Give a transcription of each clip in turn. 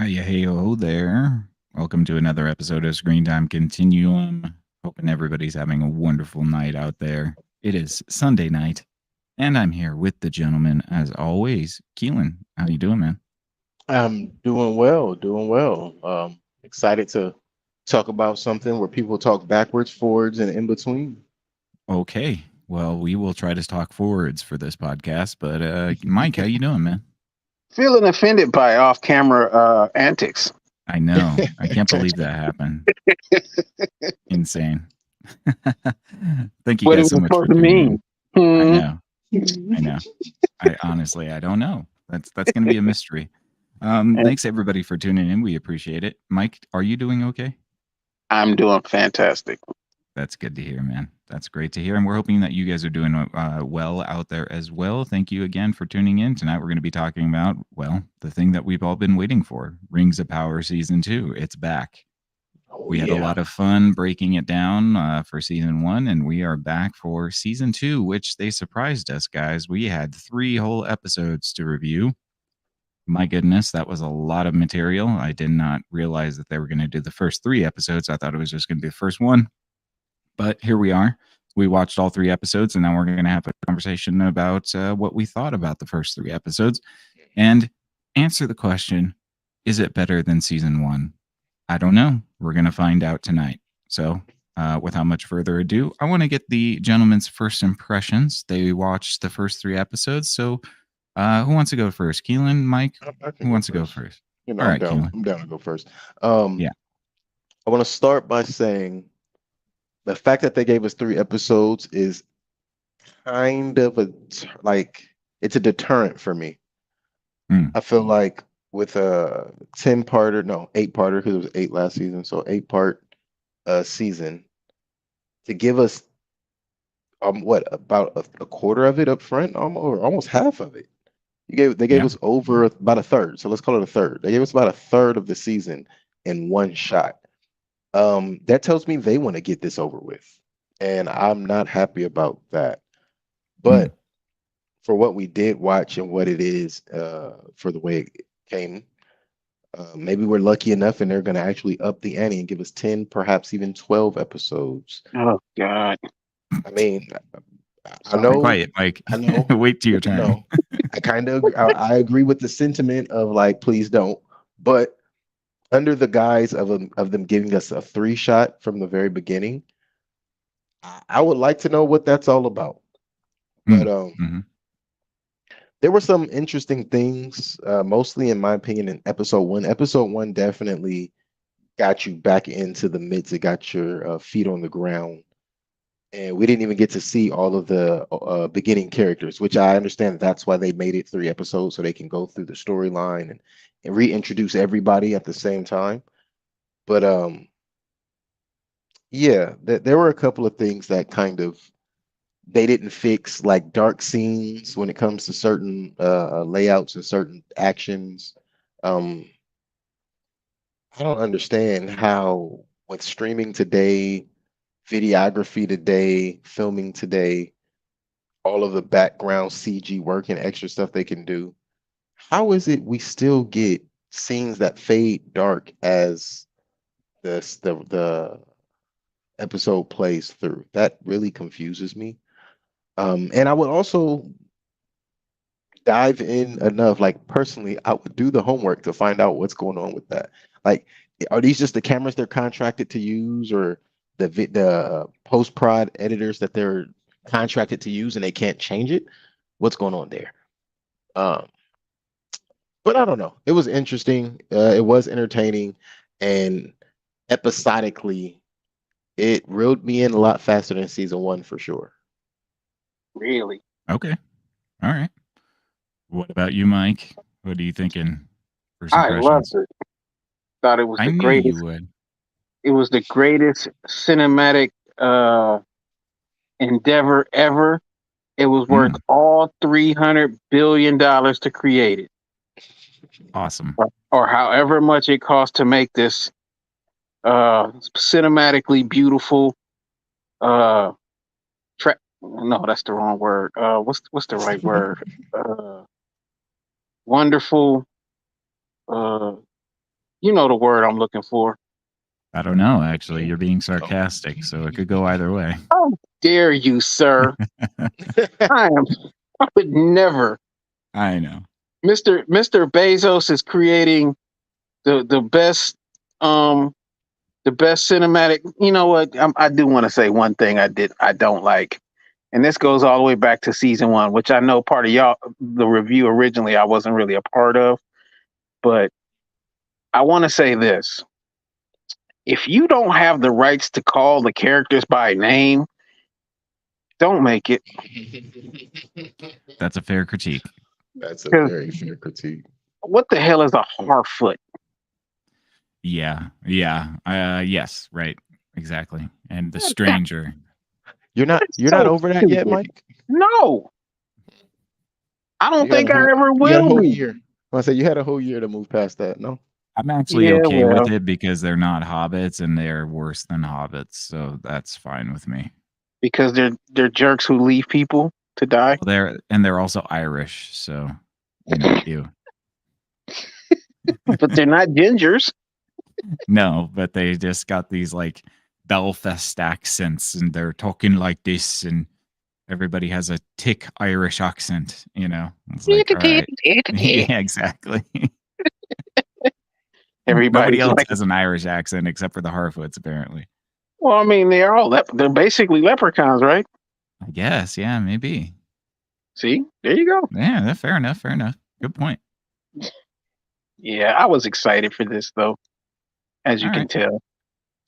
Hey, ho there. Welcome to another episode of Screen Time Continuum. Hoping everybody's having a wonderful night out there. It is Sunday night, and I'm here with the gentleman as always. Keelan, how you doing, man? I'm doing well, doing well. Excited to talk about something where people talk backwards, forwards, and in between. Okay. Well, we will try to talk forwards for this podcast, but Mike, how you doing, man? Feeling offended by off-camera antics. I know. I can't believe that happened. Insane. Thank you What it guys so was much for supposed to tuning in. mean. I Hmm. know. I know. I honestly, I don't know. That's going to be a mystery. And Thanks everybody for tuning in. We appreciate it. Mike, are you doing okay? I'm doing fantastic. That's good to hear, man. That's great to hear. And we're hoping that you guys are doing well out there as well. Thank you again for tuning in. Tonight, we're going to be talking about, well, the thing that we've all been waiting for, Rings of Power Season 2. It's back. Oh We had a yeah. lot of fun breaking it down for season 1, and we are back for season 2, which they surprised us, guys. We had 3 whole episodes to review. My goodness, that was a lot of material. I did not realize that they were going to do the first 3 episodes. I thought it was just going to be the first one. But here we are. We watched all 3 episodes, and now we're going to have a conversation about what we thought about the first 3 episodes and answer the question, is it better than season 1? I don't know. We're going to find out tonight. So, without much further ado, I want to get the gentleman's first impressions. They watched the first 3 episodes. So, who wants to go first? Keelan, Mike? I can Who go wants to go first. first? You know, All I'm right, down. Keelan. I'm down to go first. Um, Yeah. I want to start by saying the fact that they gave us 3 episodes is kind of like it's a deterrent for me. Mm, I feel like with a 10-parter, no, 8-parter, because it was 8 last season, so 8-part season to give us what about a quarter of it up front, almost or almost half of it. They gave yeah. us over about a third, so let's call it a third. They gave us about a third of the season in one shot. That tells me they want to get this over with, and I'm not happy about that. Mm, But for what we did watch and what it is, for the way it came, maybe we're lucky enough, and they're going to actually up the ante and give us 10, perhaps even 12 episodes. Oh God. I mean, I be Sorry. know, quiet, Mike. I know, Wait till your turn. no, I kind of, I agree with the sentiment of like, please don't. But under the guise of them giving us a 3 shot from the very beginning, I would like to know what that's all about. But Mm, mm-hmm. there were some interesting things, mostly in my opinion, in episode one. Episode one definitely got you back into the midst. It got your feet on the ground, and we didn't even get to see all of the beginning characters, which I understand that's why they made it 3 episodes so they can go through the storyline and reintroduce everybody at the same time. But yeah, there were a couple of things that kind of they didn't fix, like dark scenes when it comes to certain layouts and certain actions. Um, I don't understand how with streaming today, videography today, filming today, all of the background CG work and extra stuff they can do. How is it we still get scenes that fade dark as the episode plays through? That really confuses me. And I would also dive in enough. Like personally, I would do the homework to find out what's going on with that. Like, are these just the cameras they're contracted to use, or the post prod editors that they're contracted to use and they can't change it? What's going on there? Um, but I don't know. It was interesting. It was entertaining, and episodically, it reeled me in a lot faster than season one for sure. Really? Okay. All right. What about you, Mike? What are you thinking? First I loved impressions. it. Thought it was I the knew you greatest. would. It was the greatest cinematic endeavor ever. It was worth Mm, all $300 billion to create it, awesome. or however much it cost to make this cinematically beautiful uh no, that's the wrong word. What's the right word? Wonderful, uh You know the word I'm looking for. I don't know. Actually, you're being sarcastic, so it could go either way. How dare you, sir? I would never. I know. Mr. Bezos is creating the best cinematic. You know what? I do want to say one thing I don't like, and this goes all the way back to season 1, which I know part of y'all the review originally I wasn't really a part of, but I want to say this: if you don't have the rights to call the characters by name, don't make it. That's a fair critique. That's a very fair critique. What the hell is a Harfoot? Yeah. Yes. Right. Exactly. And the stranger. You're not over that yet, Mike? No. I don't think I ever You had a will whole be. year. I say you had a whole year to move past that. No. I'm actually Yeah, okay well. with it because they're not hobbits and they're worse than hobbits, so that's fine with me. Because they're jerks who leave people to die. Well, they're also Irish, so ew. But they're not gingers. No, but they just got these like Belfast accents and they're talking like this and everybody has a thick Irish accent, It's like, all right. Yeah, exactly. Nobody else has an Irish accent except for the Harfoots, apparently. Well, I mean, they're basically leprechauns, right? I guess, yeah, maybe. See, there you go. Yeah, fair enough. Good point. Yeah, I was excited for this though, as you can tell.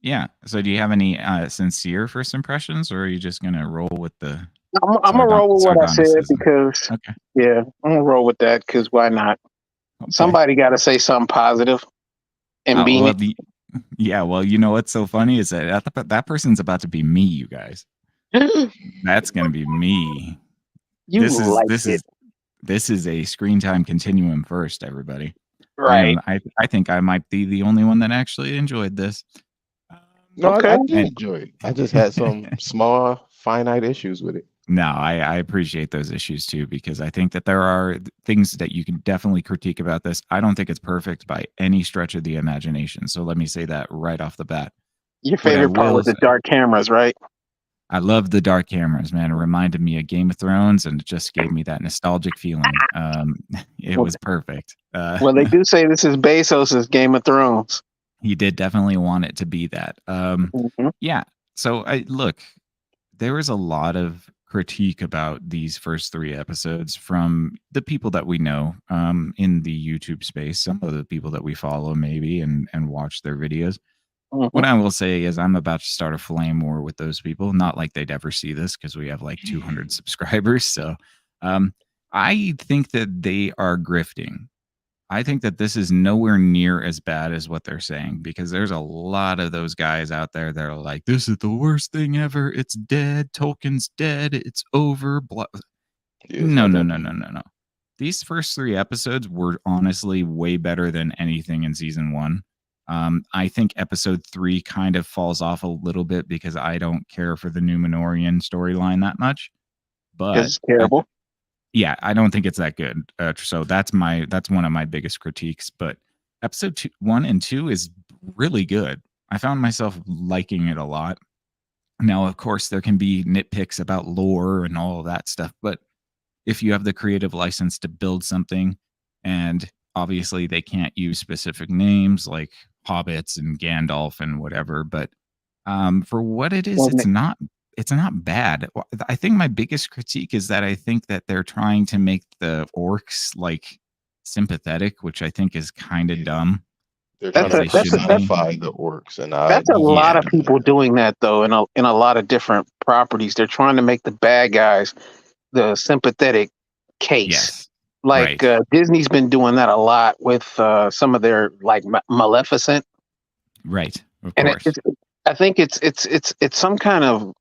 Yeah. So, do you have any sincere first impressions, or are you just gonna roll with the? I'm gonna roll with what I said because, yeah, I'm gonna roll with that because why not? Okay. Somebody got to say something positive. And yeah, well, you know what's so funny is that person's about to be me, you guys. That's gonna be me. This is a screen time continuum first, everybody. Right. And I think I might be the only one that actually enjoyed this. No, okay. I did enjoy it. I just had some small, finite issues with it. No, I appreciate those issues too, because I think that there are things that you can definitely critique about this. I don't think it's perfect by any stretch of the imagination. So let me say that right off the bat. Your favorite part was the dark cameras, right? I love the dark cameras, man. It reminded me of Game of Thrones and it just gave me that nostalgic feeling. It was perfect. Well, they do say this is Bezos' Game of Thrones. He did definitely want it to be that. Yeah. So look, there was a lot of critique about these first 3 episodes from the people that we know in the YouTube space, some of the people that we follow maybe and watch their videos. What I will say is I'm about to start a flame war with those people. Not like they'd ever see this because we have like 200 subscribers. So I think that they are grifting. I think that this is nowhere near as bad as what they're saying because there's a lot of those guys out there that are like, this is the worst thing ever. It's dead. Tolkien's dead. It's over. No. These first 3 episodes were honestly way better than anything in season 1. I think episode 3 kind of falls off a little bit because I don't care for the Númenórean storyline that much. But it's terrible. Yeah, I don't think it's that good. So that's one of my biggest critiques. But episode 1 and 2 is really good. I found myself liking it a lot. Now, of course, there can be nitpicks about lore and all of that stuff. But if you have the creative license to build something, and obviously they can't use specific names like hobbits and Gandalf and whatever, but for what it is, it's not bad. I think my biggest critique is that I think that they're trying to make the orcs like sympathetic, which I think is kind of dumb. They're trying to personify the orcs, and that's a lot of people doing that though. In a lot of different properties, they're trying to make the bad guys the sympathetic case. Yes. Like Disney's been doing that a lot with some of their like Maleficent. Right. Of course. I think it's some kind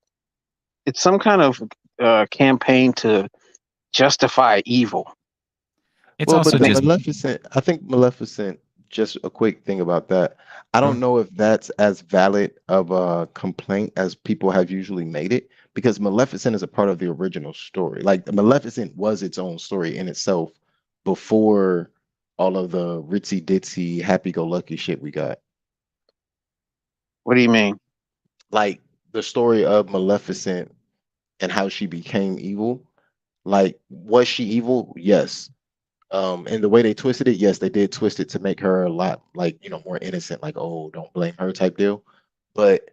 of campaign to justify evil. It's also just Maleficent. I think Maleficent. Just a quick thing about that. I don't know if that's as valid of a complaint as people have usually made it, because Maleficent is a part of the original story. Like Maleficent was its own story in itself before all of the ritzy ditzy happy go lucky shit we got. What do you mean? Like the story of Maleficent and how she became evil. Like, was she evil? Yes. And the way they twisted it, yes, they did twist it to make her a lot like, more innocent, like, oh, don't blame her type deal. But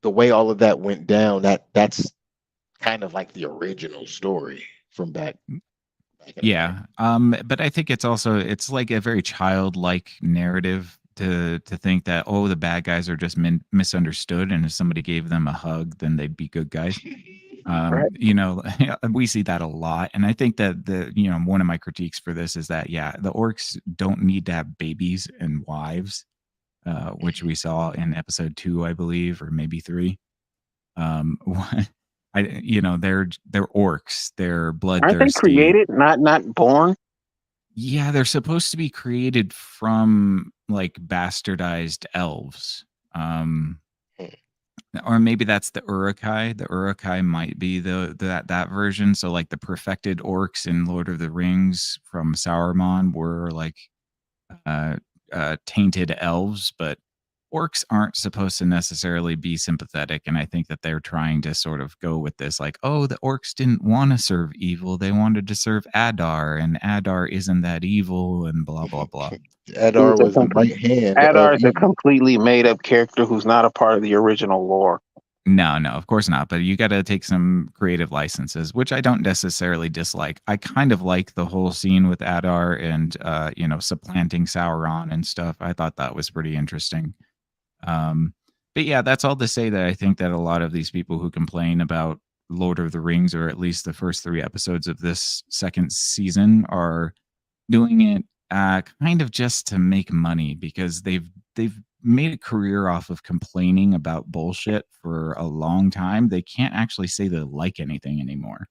the way all of that went down, that's kind of like the original story from back in the day. Yeah. But I think it's like a very childlike narrative to think that, oh, the bad guys are just misunderstood, and if somebody gave them a hug, then they'd be good guys. Right. We see that a lot, and I think that one of my critiques for this is that, yeah, the orcs don't need to have babies and wives, which we saw in episode 2, I believe, or maybe 3. um they're orcs, they're Aren't they bloodthirsty. created, not born? Yeah, they're supposed to be created from like bastardized elves. Or maybe that's the Uruk-hai. The Uruk-hai might be that version. So like the perfected orcs in Lord of the Rings from Sauron were like uh, tainted elves, but orcs aren't supposed to necessarily be sympathetic. And I think that they're trying to sort of go with this, like, oh, the orcs didn't want to serve evil; they wanted to serve Adar, and Adar isn't that evil, and blah blah blah. Adar was the right hand of Adar is a evil. completely made up character who's not a part of the original lore. No, of course not. But you got to take some creative licenses, which I don't necessarily dislike. I kind of like the whole scene with Adar and supplanting Sauron and stuff. I thought that was pretty interesting. But yeah, that's all to say that I think that a lot of these people who complain about Lord of the Rings, or at least the first 3 episodes of this second season, are doing it kind of just to make money, because they've made a career off of complaining about bullshit for a long time. They can't actually say they like anything anymore.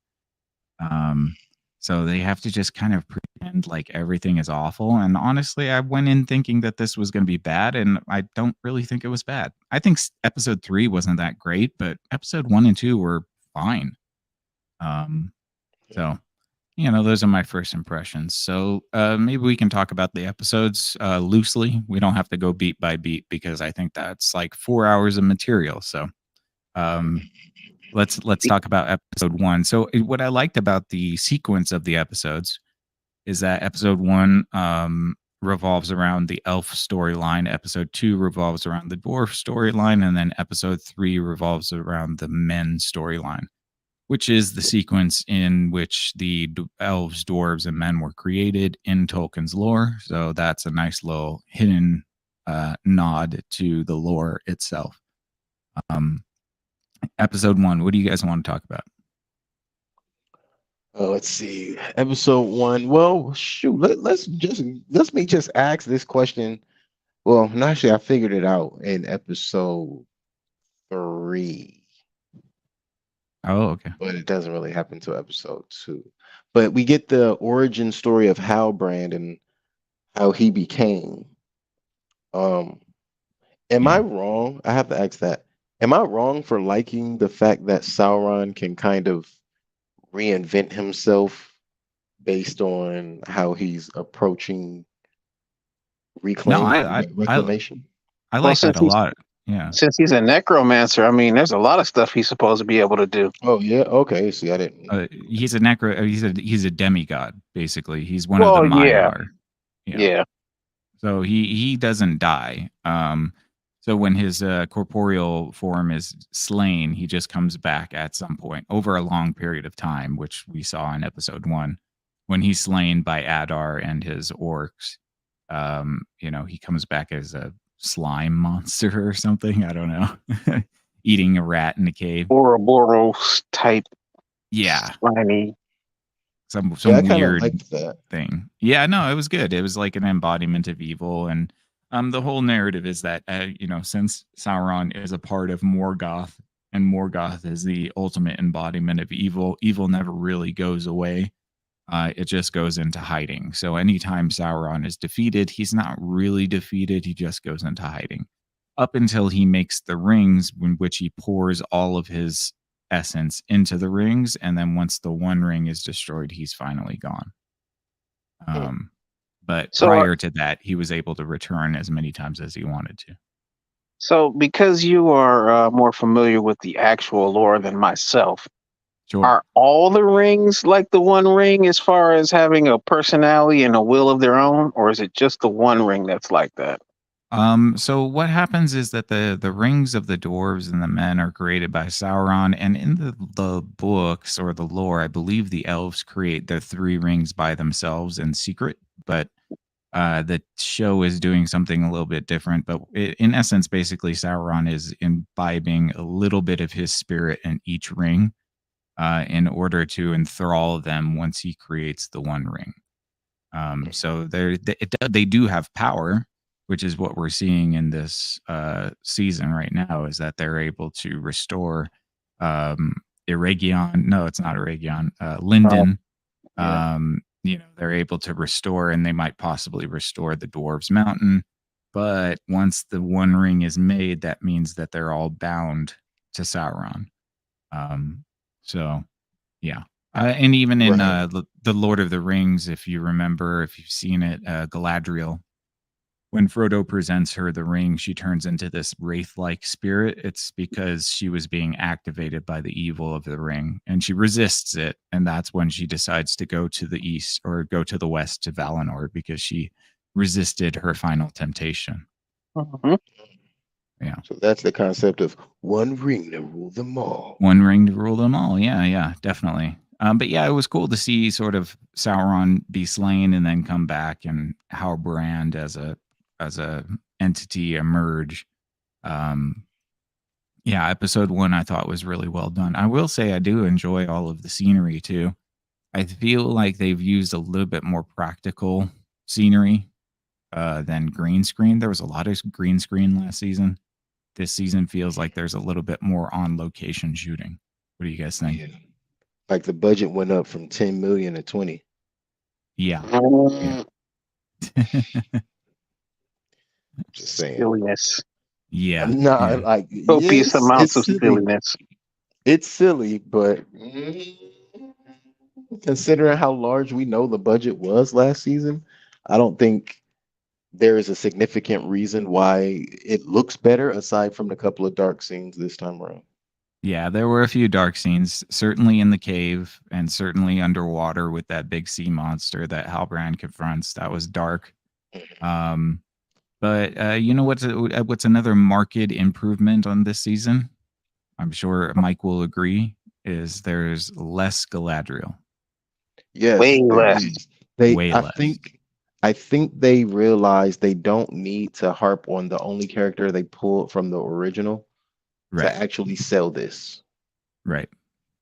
So they have to just kind of pretend like everything is awful. And honestly, I went in thinking that this was going to be bad, and I don't really think it was bad. I think episode 3 wasn't that great, but episode 1 and 2 were fine. So those are my first impressions. So maybe we can talk about the episodes loosely. We don't have to go beat by beat, because I think that's like 4 hours of material. So let's talk about episode 1. So what I liked about the sequence of the episodes is that episode 1 revolves around the elf storyline, episode 2 revolves around the dwarf storyline, and then episode 3 revolves around the men storyline, which is the sequence in which the elves, dwarves, and men were created in Tolkien's lore. So that's a nice little hidden nod to the lore itself. Episode 1, what do you guys want to talk about? Let's see. Episode 1. Well, shoot, let's me just ask this question. Well, no, actually, I figured it out in episode 3. Oh, okay. But it doesn't really happen to episode 2. But we get the origin story of Halbrand and how he became. Am I wrong? I have to ask that. Am I wrong for liking the fact that Sauron can kind of reinvent himself based on how he's approaching reclamation? I like that a lot. Yeah. Since he's a necromancer, I mean, there's a lot of stuff he's supposed to be able to do. Oh yeah, okay. See, I didn't. He's a he's a demigod, basically. He's one of the Maiar. Yeah. So he doesn't die. So when his corporeal form is slain, he just comes back at some point over a long period of time, which we saw in episode 1, when he's slain by Adar and his orcs. He comes back as a slime monster or something. I don't know. Eating a rat in a cave. Ouroboros type. Yeah. Slimy. Some weird thing. Yeah, no, it was good. It was like an embodiment of evil. And the whole narrative is that, since Sauron is a part of Morgoth, and Morgoth is the ultimate embodiment of evil, evil never really goes away. It just goes into hiding. So anytime Sauron is defeated, he's not really defeated. He just goes into hiding up until he makes the rings, in which he pours all of his essence into the rings. And then once the one ring is destroyed, he's finally gone. But So, prior to that, he was able to return as many times as he wanted to. so because you are more familiar with the actual lore than myself, Sure. are all the rings like the One Ring as far as having a personality and a will of their own, or is it just the One Ring that's like that? So what happens is that the rings of the dwarves and the men are created by Sauron, and in the books or the lore, I believe the elves create the three rings by themselves in secret. But the show is doing something a little bit different. But in essence, basically, Sauron is imbibing a little bit of his spirit in each ring in order to enthrall them once he creates the One Ring. So they do have power, which is what we're seeing in this season right now, is that they're able to restore Eregion. No, it's not Eregion. Linden. Yeah. They're able to restore, and they might possibly restore the Dwarves Mountain. But once the One Ring is made, that means that they're all bound to Sauron. So, yeah. And even in Right. the Lord of the Rings, if you remember, if you've seen it, Galadriel, when Frodo presents her the ring, she turns into this wraith-like spirit. It's because she was being activated by the evil of the ring, and she resists it. And that's when she decides to go to the east or go to the west to Valinor, because she resisted her final temptation. Mhm. Yeah. So that's the concept of one ring to rule them all. One ring to rule them all. Yeah, definitely. But yeah, it was cool to see sort of Sauron be slain and then come back, and Halbrand as a entity emerge. Yeah, episode 1 I thought was really well done. I will say I do enjoy all of the scenery too. I feel like they've used a little bit more practical scenery than green screen. There was a lot of green screen last season. This season feels like there's a little bit more on location shooting. What do you guys think? Yeah. Like the budget went up from 10 million to 20. Yeah. Mm, Just saying. Silliness. Yeah. No, Yeah. like Copious yes, amounts it's of silly. silliness. It's silly, but considering how large we know the budget was last season, I don't think there is a significant reason why it looks better aside from the couple of dark scenes this time around. Yeah, there were a few dark scenes, certainly in the cave and certainly underwater with that big sea monster that Halbrand confronts. That was dark. Um, but you know what's another marked improvement on this season? I'm sure Mike will agree. Is there's less Galadriel, Yes, Way there less. is. They way I less. think they realize they don't need to harp on the only character they pulled from the original to Right, actually sell this. right.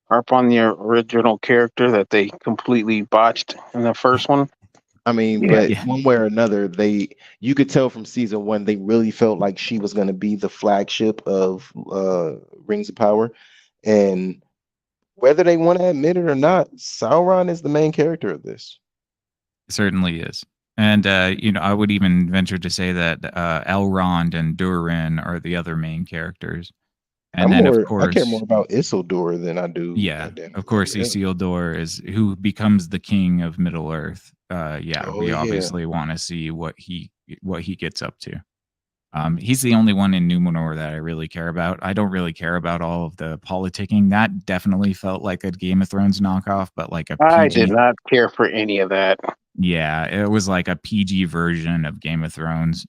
Harp on the original character that they completely botched in the first one. I mean, Yeah. but Yeah, one way or another, you could tell from season one they really felt like she was going to be the flagship of Rings of Power, and whether they want to admit it or not, Sauron is the main character of this. certainly is. And I would even venture to say that Elrond and Durin are the other main characters. And then, of I care more course, about Isildur than I do. yeah, Goddamn. of course, Yeah. Isildur is who becomes the king of Middle Earth. Yeah, Oh we yeah. obviously want to see what he gets up to. He's the only one in Numenor that I really care about. I don't really care about all of the politicking. That definitely felt like a Game of Thrones knockoff, but like a I did PG. not care for any of that. Yeah, it was like a PG version of Game of Thrones,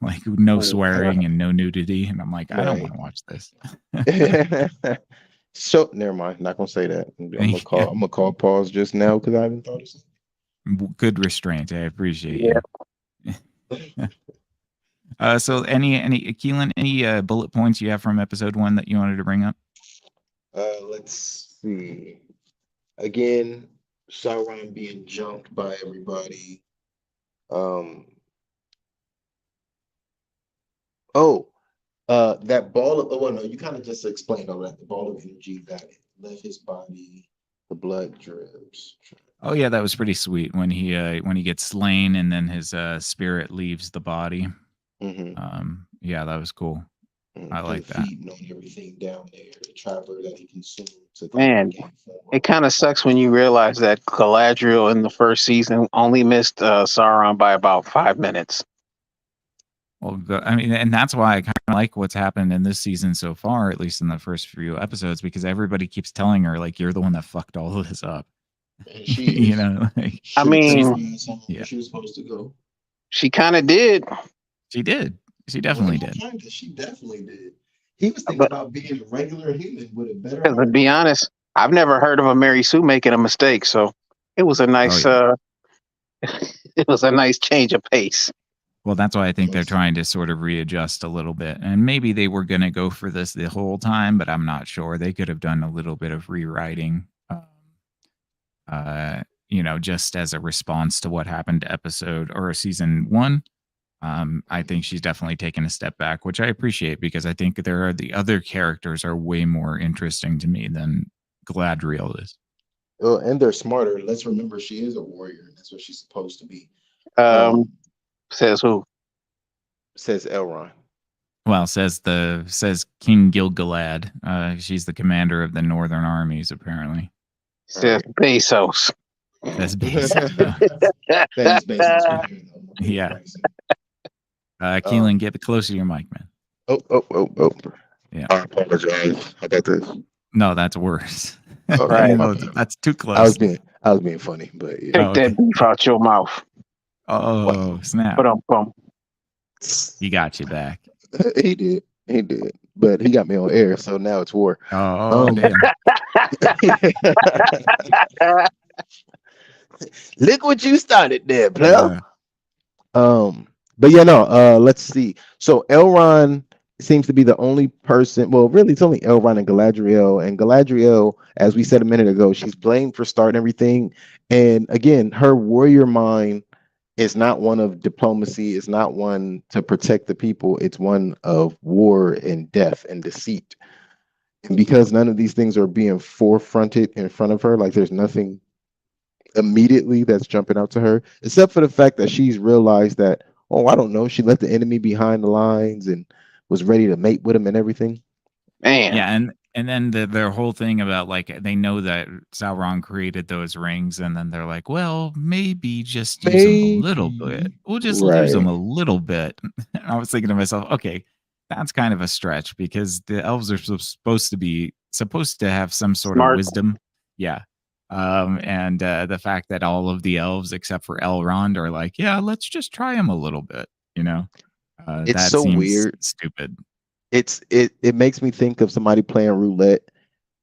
like no swearing and no nudity. And I'm like, I don't Right. want to watch this. So never mind. Not gonna say that. I'm gonna Yeah. call pause just now because I haven't thought of something. Good restraint. I appreciate Yeah. you. So any Keelan, any bullet points you have from episode 1 that you wanted to bring up? Let's see. Again, Sauron being jumped by everybody. That ball of no, you kind of just explained all that. The ball of energy that left his body, the blood drips. Oh yeah, that was pretty sweet when he gets slain and then his spirit leaves the body. Mm-hmm. Yeah, that was cool. I like that. Feeding on everything down there, the trapper that he consumed to Man, gain form. it kind of sucks when you realize that Galadriel in the first season only missed Sauron by about 5 minutes. Well, I mean, and that's why I kind of like what's happened in this season so far, at least in the first few episodes, because everybody keeps telling her like you're the one that fucked all of this up. And she You know, like, I mean, yeah. she was supposed to go. she kind of did. She did. She definitely did. She definitely did. He was thinking But- about being a regular human with a better. Because to be honest, I've never heard of a Mary Sue making a mistake, so it was a nice it was a nice change of pace. Well, that's why I think they're trying to sort of readjust a little bit. And maybe they were going to go for this the whole time, but I'm not sure. They could have done a little bit of rewriting, you know, just as a response to what happened to episode or season 1. I think she's definitely taken a step back, which I appreciate because I think the other characters are way more interesting to me than Galadriel is. Oh, and they're smarter. Let's remember she is a warrior. That's what she's supposed to be. Says who? Says Elrond. Well, says King Gil-galad. She's the commander of the northern armies, apparently. Says Bezos. Says Bezos. Yeah. Keelan, get closer to your mic, man. Oh. Yeah. I apologize. How about this? No, that's worse. Right. That's too close. I was being funny, but yeah. Take that beef out your mouth. Oh, snap. He got you back. He did. But he got me on air, so now it's war. Oh, damn. Look what you started there, bro. But yeah, no, let's see. So Elrond seems to be the only person. Well, really, it's only Elrond and Galadriel. And Galadriel, as we said a minute ago, she's blamed for starting everything. And again, her warrior mind is not one of diplomacy. It's not one to protect the people. It's one of war and death and deceit. And because none of these things are being forefronted in front of her, like there's nothing immediately that's jumping out to her, except for the fact that she's realized that, oh, I don't know, she left the enemy behind the lines and was ready to mate with him and everything. Man. Yeah, and then their whole thing about like they know that Sauron created those rings, and then they're like, well, maybe just use them a little bit. We'll just lose them a little bit. And I was thinking to myself, okay, that's kind of a stretch because the elves are supposed to have some sort of wisdom. Yeah. And the fact that all of the elves except for Elrond are like, yeah, let's just try him a little bit, you know. It's that so seems weird. Stupid. It makes me think of somebody playing roulette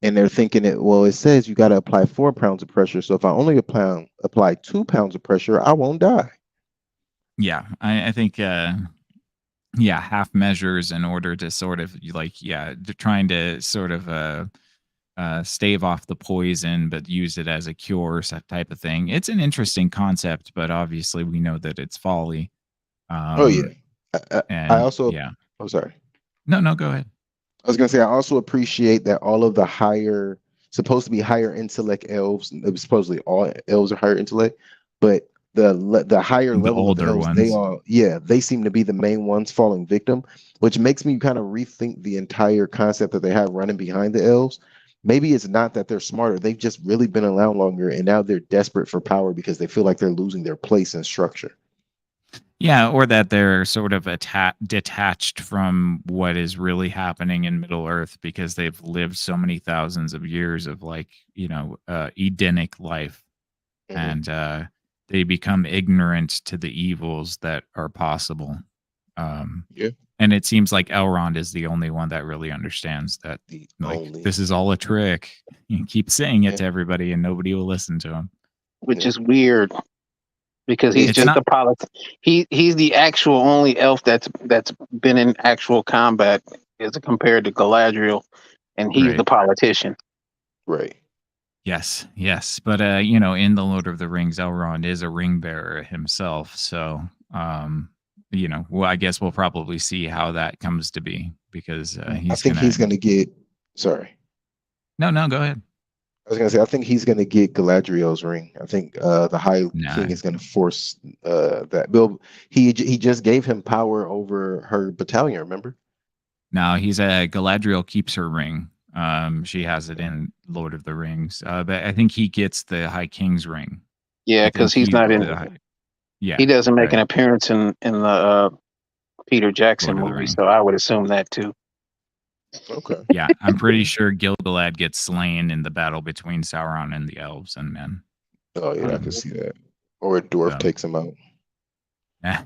and they're thinking it says you got to apply 4 pounds of pressure, so if I only apply 2 pounds of pressure, I won't die. Yeah, I think half measures in order to sort of trying to sort of stave off the poison but use it as a cure type of thing. It's an interesting concept, but obviously we know that it's folly. I also I'm sorry. No, go ahead. I was gonna say I also appreciate that all of the supposed to be higher intellect elves, supposedly all elves are higher intellect, but the higher level of elves, ones. They seem to be the main ones falling victim, which makes me kind of rethink the entire concept that they have running behind the elves. Maybe it's not that they're smarter, they've just really been around longer and now they're desperate for power because they feel like they're losing their place and structure. Yeah, or that they're sort of detached from what is really happening in Middle Earth because they've lived so many thousands of years of Edenic life. Mm-hmm. And they become ignorant to the evils that are possible. And it seems like Elrond is the only one that really understands that this is all a trick. You keep saying it to everybody and nobody will listen to him. Which is weird. Because he's he's the actual only elf that's been in actual combat as compared to Galadriel, and he's the politician. Right. Yes. But in the Lord of the Rings, Elrond is a ring bearer himself. So I guess we'll probably see how that comes to be because he's gonna get sorry. No, go ahead. I was gonna say I think he's gonna get Galadriel's ring. I think the High King is gonna force that. Bill, he just gave him power over her battalion. Remember? No, he's a Galadriel keeps her ring. She has it in Lord of the Rings, but I think he gets the High King's ring. Yeah, I because think he's he's not in. the He yeah, doesn't make right. an appearance in the Peter Jackson Lord of the movie, Rings. so I would assume that too. Okay. Yeah, I'm pretty sure Gil-galad gets slain in the battle between Sauron and the elves and men. Oh yeah, I can Um, see that. Or a dwarf so takes him out.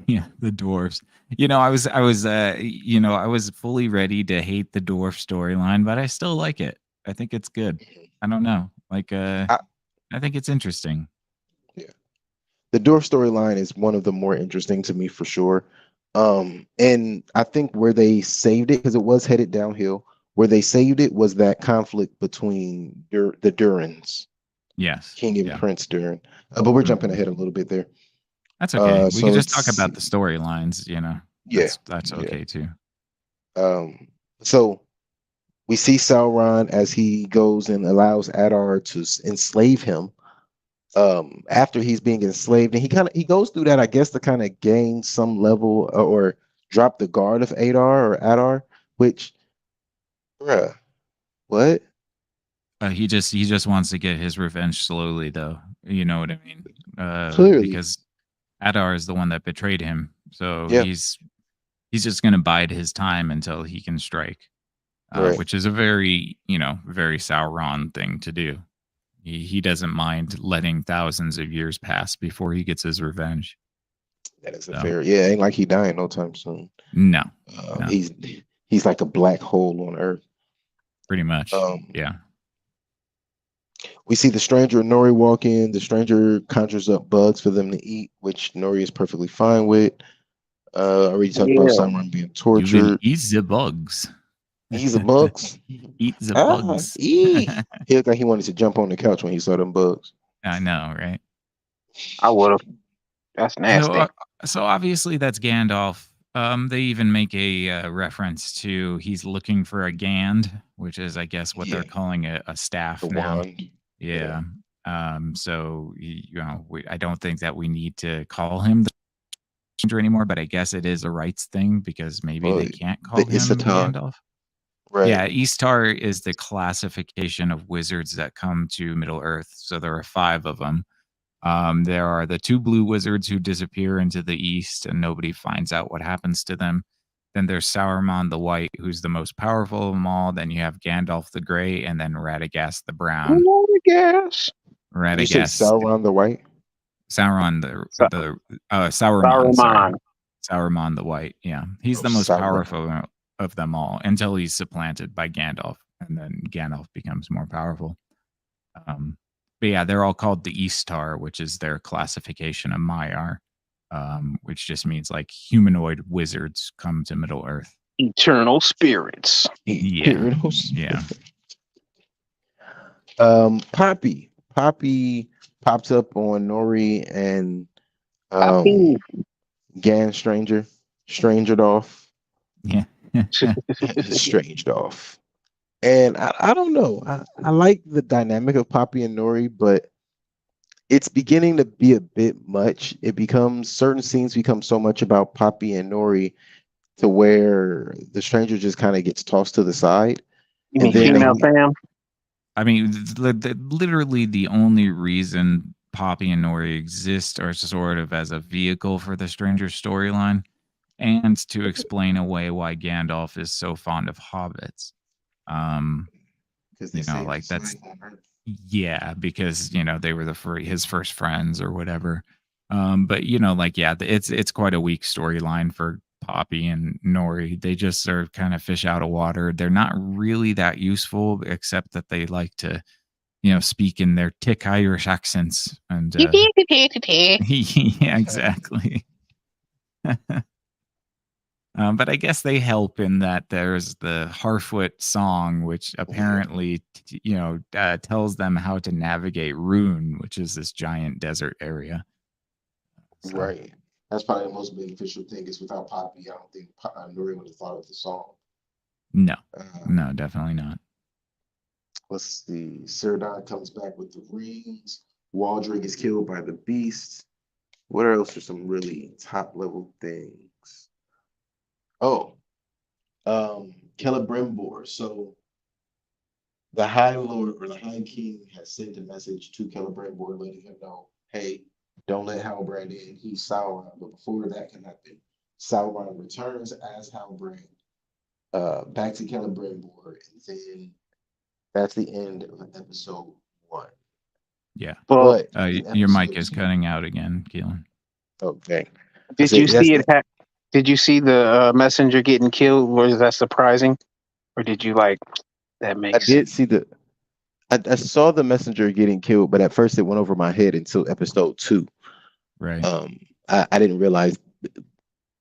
yeah, the dwarves. I was fully ready to hate the dwarf storyline, but I still like it. I think it's good. I don't know. I, I think it's interesting. yeah. The dwarf storyline is one of the more interesting to me for sure. And I think where they saved it, because it was headed downhill, where they saved it was that conflict between the Durins, Yes. King and Yeah. Prince Durin. But we're jumping Mhm. ahead a little bit there. That's okay. We could So just talk let's about the storylines, yeah, That's yeah. okay too. So we see Sauron as he goes and allows Adar to enslave him. After he's being enslaved, and he goes through that, I guess, to kind of gain some level or drop the guard of Adar, which, bruh, what? He just wants to get his revenge slowly though. You know what I mean? Clearly, Because Adar is the one that betrayed him. So yeah, he's just going to bide his time until he can strike, right. which is a very Sauron thing to do. He doesn't mind letting thousands of years pass before he gets his revenge. That is a So fair. Yeah, ain't like he dying no time soon. no, Um, no, he's he's like a black hole on Earth. pretty much. Um, Yeah. we see the stranger and Nori walk in. The stranger conjures up bugs for them to eat, which Nori is perfectly fine with. I already talked about Yeah, Sauron being You will tortured. eat the bugs. He's a bugs. Eat the Ah, bugs. he looked like he wanted to jump on the couch when he saw them bugs. I know, right? I would have. That's So, nasty. so obviously that's Gandalf. They even make a reference to he's looking for a Gand, which is, I guess, what they're Yeah, calling a the staff now. wand. Yeah, Yeah. So I don't think that we need to call him the stranger anymore, but I guess it is a rights thing because maybe well, they can't the call him Isatar, Gandalf. right? Yeah, Istar is the classification of wizards that come to Middle Earth. So there are 5 of them. There are the 2 blue wizards who disappear into the east and nobody finds out what happens to them. Then there's Sauron the White, who's the most powerful of them all. Then you have Gandalf the Gray, and then Radagast the Brown. I guess. You say Radagast, Sauron the White? Sauron Sa- the Sauron, sorry, Saruman. Sauron the White. Yeah, he's Oh, the most Sauron. powerful of them all until he's supplanted by Gandalf, and then Gandalf becomes more powerful. Um, but yeah, they're all called the Eastar, which is their classification of Maiar, which just means like humanoid wizards come to Middle Earth. Eternal spirits. Yeah, Gyarados. yeah, Poppy pops up on Nori and Happy. Gan strangered off, yeah. stranged off. And I don't know. I like the dynamic of Poppy and Nori, but it's beginning to be a bit much. It becomes certain scenes become so much about Poppy and Nori to where the stranger just kind of gets tossed to the side. You And mean then female fam? I mean, literally the only reason Poppy and Nori exist are sort of as a vehicle for the Stranger storyline and to explain away why Gandalf is so fond of hobbits. Um, because they saved like his that's life on Earth. yeah, because they were his first friends or whatever. But like yeah, it's quite a weak storyline for Poppy and Nori. They just are kind of fish out of water. They're not really that useful, except that they like to speak in their thick Irish accents. And yeah, exactly. But I guess they help in that there's the Harfoot song, which Yeah, apparently, tells them how to navigate Rune, which is this giant desert area. So, right. That's probably the most beneficial thing. Is without Poppy, I don't think Nori would have thought of the song. no, Uh, no, definitely not. let's see. Ceradan comes back with the rings. Waldrick is killed by the beast. What else are some really top level things? Oh, Celebrimbor. So the High Lord or the High King has sent a message to Celebrimbor letting him know, hey, don't let Halbrand in. He's Sauron. But before that can happen, Sauron returns as Halbrand back to Celebrimbor, and then that's the end of episode 1. Yeah. Well, But Your mic is cutting out again, Keelan. okay. did you see it? Did you see the messenger getting killed? Was that surprising, or did you like that? Makes I did see I saw the messenger getting killed, but at first it went over my head until episode 2. Right. I didn't realize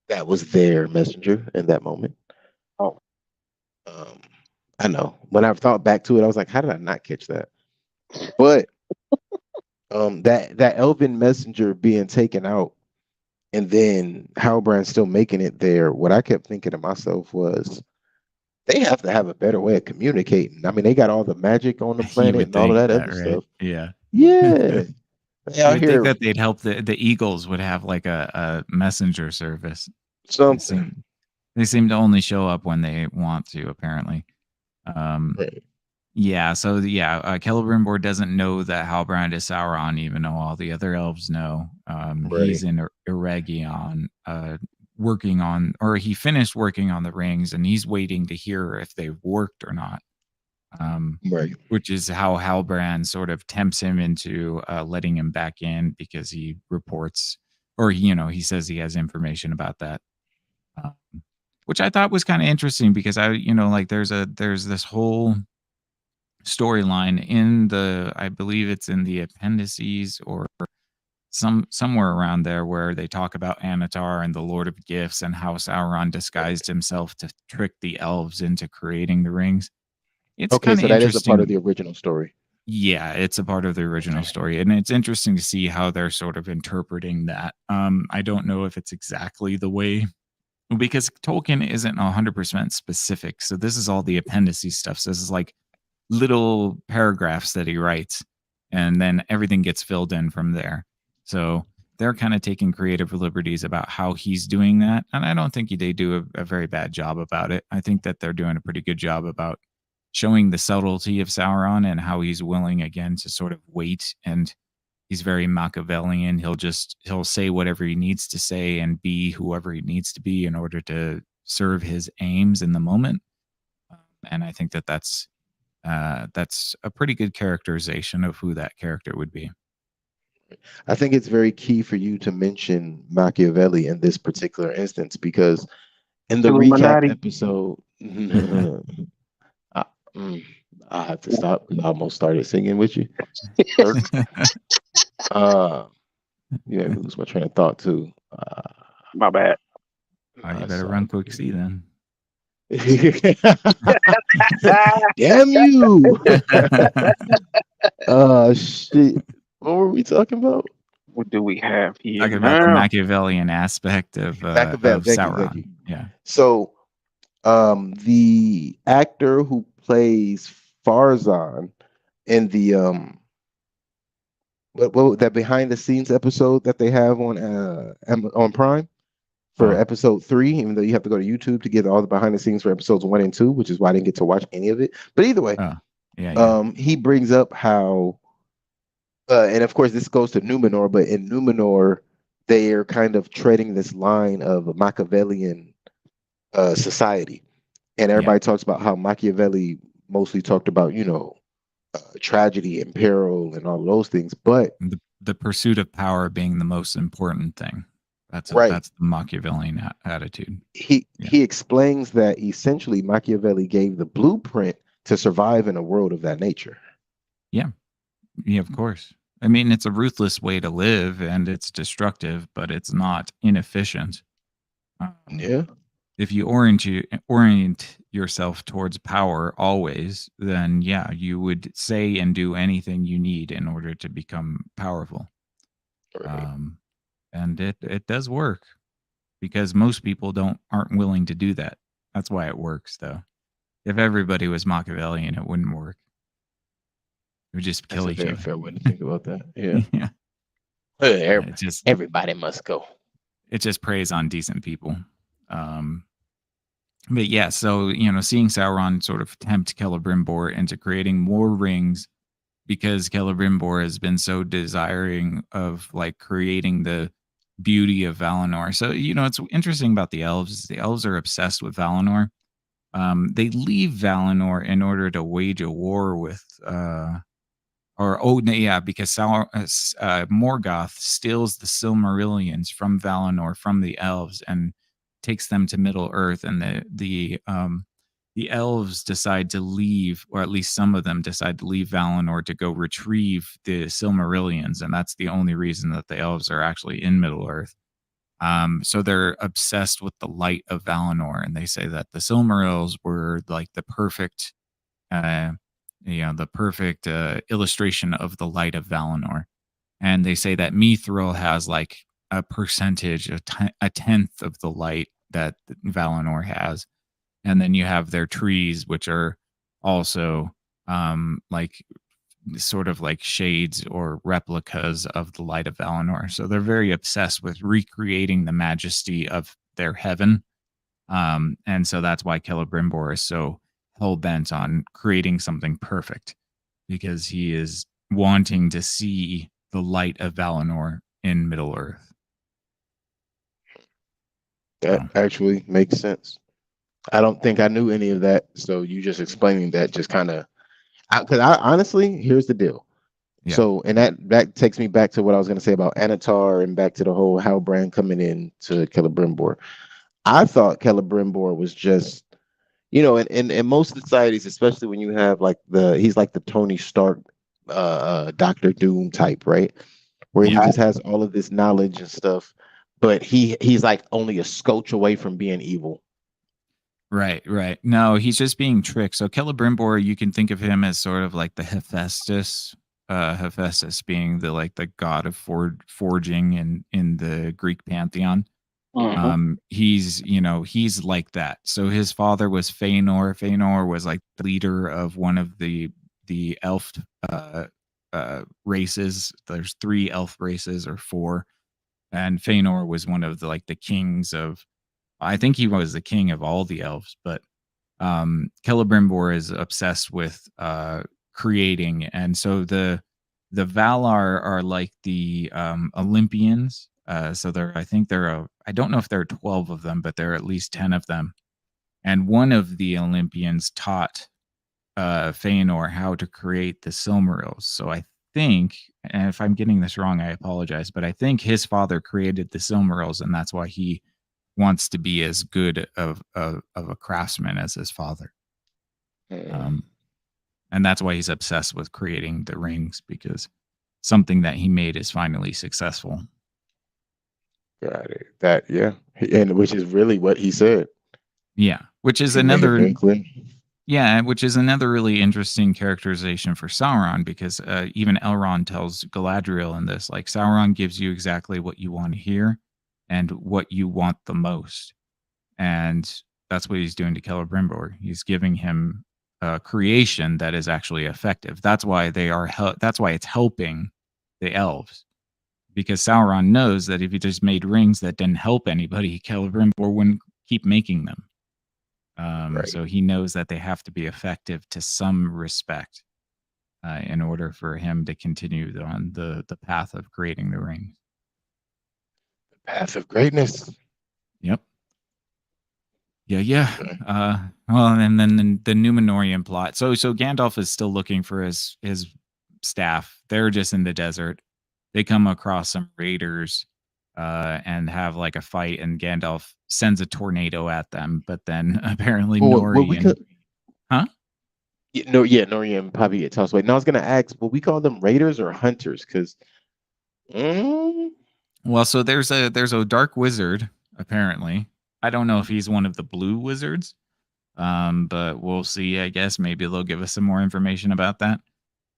that was their messenger in that moment. Oh. I know. When I thought back to it, I was like, how did I not catch that? But that elven messenger being taken out and then Halbrand still making it there, what I kept thinking to myself was they have to have a better way of communicating. I mean, they got all the magic on the You planet would and all of think that other right? stuff. Yeah. Yeah. They You out would here think that they'd help the Eagles would have like a messenger service. something. They seem to only show up when they want to, apparently. Right. Yeah, so Celebrimbor doesn't know that Halbrand is Sauron, even though all the other elves know. He's in Eregion, working on, or he finished working on the rings, and he's waiting to hear if they've worked or not. Right. Which is how Halbrand sort of tempts him into letting him back in because he reports, or he says he has information about that. Which I thought was kind of interesting because there's this whole storyline in I believe it's in the appendices or somewhere around there where they talk about Anatar and the Lord of Gifts and how Sauron disguised himself to trick the elves into creating the rings. It's Okay, so that is a part of interesting. the original story. Yeah, it's a part of the original story, and it's interesting to see how they're sort of interpreting that. I don't know if it's exactly the way, because Tolkien isn't 100% specific. So this is all the appendices stuff. So this is like little paragraphs that he writes, and then everything gets filled in from there. So they're kind of taking creative liberties about how he's doing that, and I don't think they do a very bad job about it. I think that they're doing a pretty good job about showing the subtlety of Sauron and how he's willing again to sort of wait, and he's very Machiavellian. He'll say whatever he needs to say and be whoever he needs to be in order to serve his aims in the moment. And I think that that's a pretty good characterization of who that character would be. I think it's very key for you to mention Machiavelli in this particular instance because in the recap episode, I have to stop. I almost started singing with you. Yeah, lose my train of thought too. My bad. You better run quick C then. Damn you! Shit. What were we talking about? What do we have here? Talking about the Machiavellian aspect of Sauron. Thank you. Yeah. So, the actor who plays Farzan in the what that behind the scenes episode that they have on Prime for episode 3, even though you have to go to YouTube to get all the behind the scenes for episodes 1 and 2, which is why I didn't get to watch any of it. But either way, he brings up how, and of course this goes to Numenor, but in Numenor they are kind of treading this line of a Machiavellian society, and everybody talks about how Machiavelli mostly talked about tragedy and peril and all of those things, but the pursuit of power being the most important thing. That's the Machiavellian attitude. He explains that essentially Machiavelli gave the blueprint to survive in a world of that nature. Yeah, of course. I mean, it's a ruthless way to live, and it's destructive, but it's not inefficient. If you orient yourself towards power always, then you would say and do anything you need in order to become powerful. Right. And it does work because most people aren't willing to do that. That's why it works, though. If everybody was Machiavellian, it wouldn't work. It would just kill each other. Fair way to think about that. Yeah. Everybody must go. It just preys on decent people. But yeah, so seeing Sauron sort of tempt Celebrimbor into creating more rings because Celebrimbor has been so desiring of like creating the beauty of Valinor. So it's interesting about the elves. Is the elves are obsessed with Valinor. They leave Valinor in order to wage a war with because Morgoth steals the Silmarillions from Valinor from the elves and takes them to Middle Earth, and the elves decide to leave, or at least some of them decide to leave Valinor to go retrieve the Silmarillions, and that's the only reason that the elves are actually in Middle Earth. So they're obsessed with the light of Valinor, and they say that the Silmarils were like the perfect uh, illustration of the light of Valinor. And they say that Mithril has like a percentage, a tenth of the light that Valinor has. And then you have their trees, which are also like sort of like shades or replicas of the light of Valinor. So they're very obsessed with recreating the majesty of their heaven. And so that's why Celebrimbor is so hell bent on creating something perfect, because he is wanting to see the light of Valinor in Middle Earth. That actually makes sense. I don't think I knew any of that. So you just explaining that just kind of, because I honestly, here's the deal. Yeah. So, and that takes me back to what I was going to say about Anatar and back to the whole Halbrand coming in to Celebrimbor. I thought Celebrimbor was just, in most societies, especially when you have like he's like the Tony Stark, Doctor Doom type, right? Where he just has all of this knowledge and stuff, but he's like only a scotch away from being evil. Right. No, he's just being tricked. So Celebrimbor, you can think of him as sort of like the Hephaestus. Hephaestus being the god of forging in the Greek pantheon. He's like that. So his father was Feanor. Feanor was like the leader of one of the elf races. There's 3 elf races or 4, and Feanor was one of the kings of. I think he was the king of all the elves, but Celebrimbor is obsessed with creating, and so the Valar are like the Olympians. So I don't know if there are 12 of them, but there are at least 10 of them. And one of the Olympians taught Feanor how to create the Silmarils. So I think, and if I'm getting this wrong, I apologize, but I think his father created the Silmarils, and that's why he wants to be as good of a craftsman as his father. And that's why he's obsessed with creating the rings, because something that he made is finally successful. Got it. And which is really what he said. Yeah, which is another really interesting characterization for Sauron, because even Elrond tells Galadriel in this, like, Sauron gives you exactly what you want to hear and what you want the most. And that's what he's doing to Celebrimbor. He's giving him a creation that is actually effective. That's why that's why it's helping the elves, because Sauron knows that if he just made rings that didn't help anybody, Celebrimbor wouldn't keep making them. Right. So he knows that they have to be effective to some respect in order for him to continue on the path of creating the rings. Path of greatness. Yep. Yeah. Well, and then the Númenórean plot. So Gandalf is still looking for his staff. They're just in the desert. They come across some raiders and have like a fight, and Gandalf sends a tornado at them. But then apparently Nori Nori probably get tossed away. Now I was gonna ask, will we call them raiders or hunters? Because well, so there's a dark wizard, apparently. I don't know if he's one of the blue wizards, but we'll see. I guess maybe they'll give us some more information about that.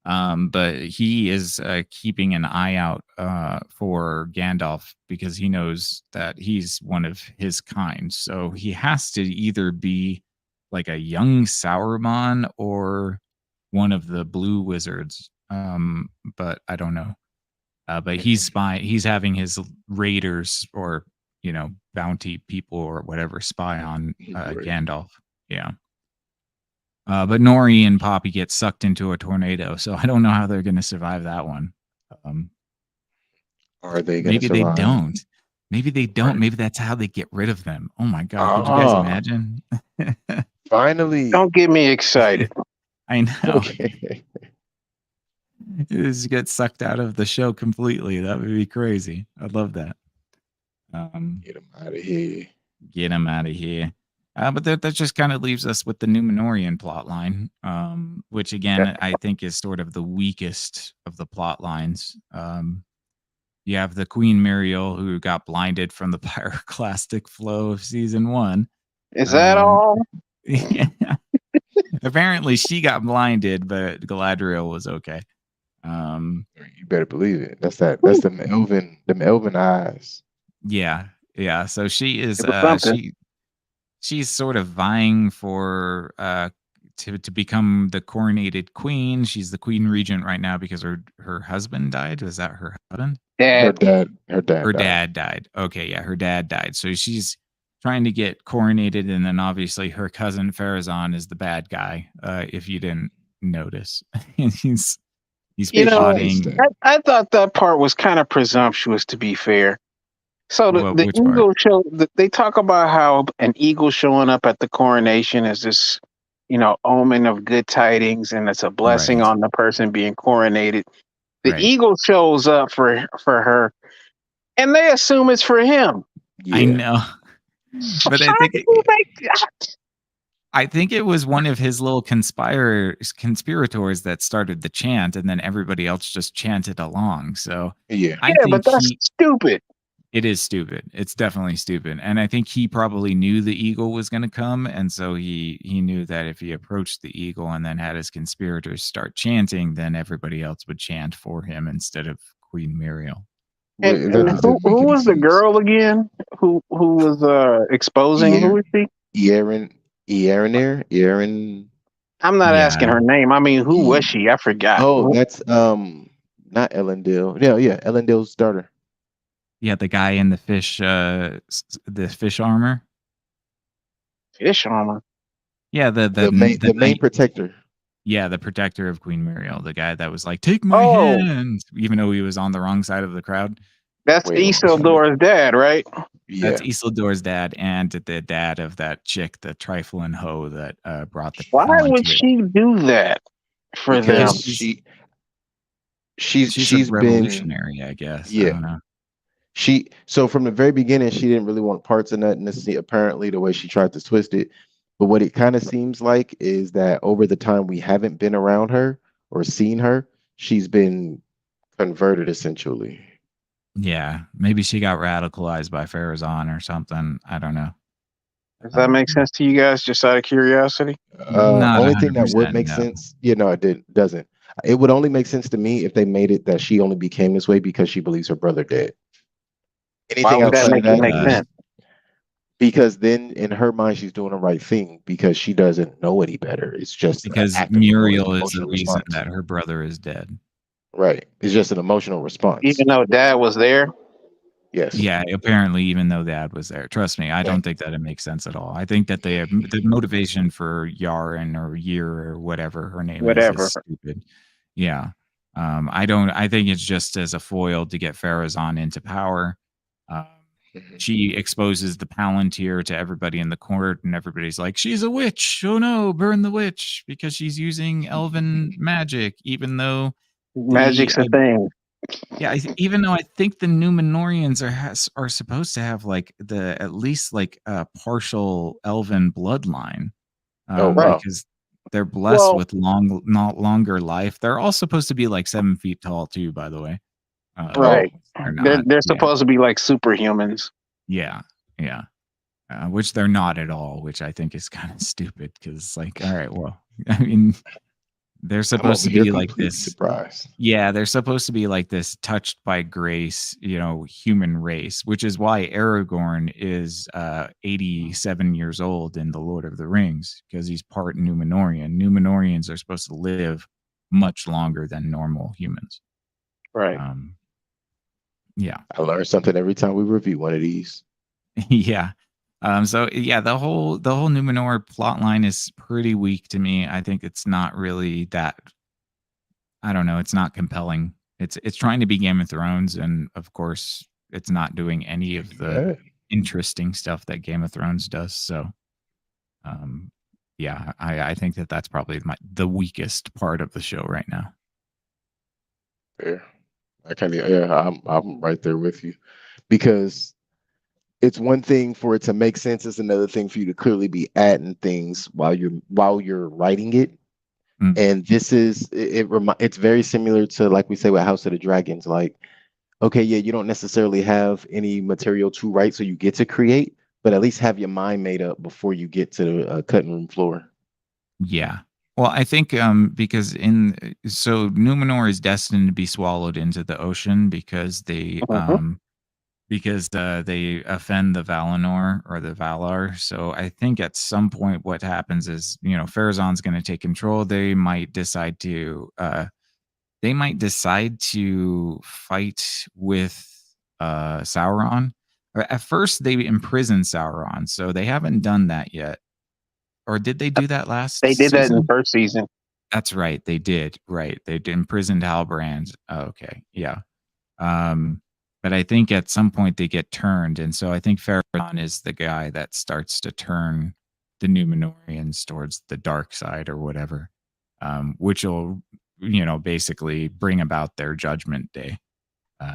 But he is keeping an eye out for Gandalf, because he knows that he's one of his kind. So he has to either be like a young Sauron or one of the blue wizards. But I don't know. But he's having his raiders, or bounty people or whatever spy on Right. Gandalf. Yeah. But Nori and Poppy get sucked into a tornado, so I don't know how they're going to survive that one. Are they going to Maybe they survive? don't. Maybe they don't. Right. Maybe that's how they get rid of them. Oh my god! Could you guys Ah. imagine? Finally. Don't get me excited. I know. Okay. Just get sucked out of the show completely. That would be crazy. I'd love that. Get them out of here. Get him out of here. But that just kind of leaves us with the Numenorian plot line, which again I think is sort of the weakest of the plot lines. You have the Queen Muriel who got blinded from the pyroclastic flow of season 1. Is that all? Yeah. Apparently she got blinded, but Galadriel was okay. You better believe it. That's them elven eyes. Yeah. So she is It was something. she's sort of vying for to become the coronated queen. She's the queen regent right now because her husband died. Was that her husband? Her Dad. dad Died. Okay, yeah, her dad died. So she's trying to get coronated, and then obviously her cousin Farazan is the bad guy. If you didn't notice, and he's plotting. I thought that part was kind of presumptuous, to be fair. So the Which eagle show, they talk about how an eagle showing up at the coronation is this, omen of good tidings, and it's a blessing Right. on the person being coronated. The Right. eagle shows up for her, and they assume it's for him. Yeah. I know, but I think it was one of his little conspirators that started the chant, and then everybody else just chanted along. So Yeah. I think but that's stupid. It is stupid. It's definitely stupid. And I think he probably knew the eagle was going to come. And so he knew that if he approached the eagle and then had his conspirators start chanting, then everybody else would chant for him instead of Queen Muriel. And who was the girl again who was exposing? Who is she? Erin. I'm not asking her name. I mean, who was she? I forgot. Oh, that's not Elendil. Yeah, Elendil's daughter. Yeah, the guy in the fish armor. Fish armor. Yeah, the main protector. Yeah, the protector of Queen Muriel, the guy that was like, "Take my hand," even though he was on the wrong side of the crowd. That's Isildur's dad, right? Yeah. That's Isildur's dad and the dad of that chick, the Triflin Ho that brought the. Why would she do that for them? She's a revolutionary, I guess. Yeah. I don't know. So from the very beginning, she didn't really want parts of nothing. Apparently, the way she tried to twist it. But what it kind of seems like is that over the time we haven't been around her or seen her, she's been converted essentially. Yeah, maybe she got radicalized by Farazan or something. I don't know. Does that make sense to you guys? Just out of curiosity. Only thing that would make sense. It doesn't. It would only make sense to me if they made it that she only became this way because she believes her brother dead. Why would that make sense? Because then in her mind she's doing the right thing because she doesn't know any better. It's just because Muriel is the reason that her brother is dead. Right. It's just an emotional response. Even though dad was there? Yes. Yeah, apparently even though dad was there. Trust me, I don't think that it makes sense at all. I think that the motivation for Yaren or Yer or whatever her name is stupid. Yeah. I think it's just as a foil to get Farazan into power. She exposes the Palantir to everybody in the court, and everybody's like, "She's a witch! Oh no, burn the witch!" Because she's using elven magic, even though magic's a thing. Yeah, even though I think the Numenorians are supposed to have like at least a partial elven bloodline, because they're blessed with longer life. They're all supposed to be like 7 feet tall too, by the way. Right. They're supposed to be like superhumans. Yeah. Which they're not at all, which I think is kind of stupid because, like, all right, well, I mean, they're supposed to be like this. Surprise. Yeah, they're supposed to be like this touched by grace, human race, which is why Aragorn is 87 years old in The Lord of the Rings because he's part Numenorian. Numenorians are supposed to live much longer than normal humans. Right. Yeah. I learn something every time we review one of these. Yeah. So yeah, the whole Numenor plot line is pretty weak to me. I think it's not really that. I don't know. It's not compelling. It's trying to be Game of Thrones, and of course, it's not doing any of the Yeah. interesting stuff that Game of Thrones does. So, um, yeah, I think that's probably the weakest part of the show right now. Yeah. I'm right there with you because it's one thing for it to make sense. It's another thing for you to clearly be adding things while you're writing it. Mm. And this is it's very similar to like we say with House of the Dragons. Like, okay, yeah, you don't necessarily have any material to write, so you get to create, but at least have your mind made up before you get to the cutting room floor. Yeah. Well, I think because so Numenor is destined to be swallowed into the ocean because they offend the Valinor or the Valar. So I think at some point what happens is, Farazan's going to take control. They might decide to fight with Sauron. At first they imprison Sauron, so they haven't done that yet. Or did they do that last They did that in the season? first season. That's right, they did. Right, they imprisoned Halbrand. Oh, okay, yeah. Um, but I think at some point they get turned, and so I think Farazan is the guy that starts to turn the Numenorians towards the dark side or whatever, which will, basically bring about their judgment day,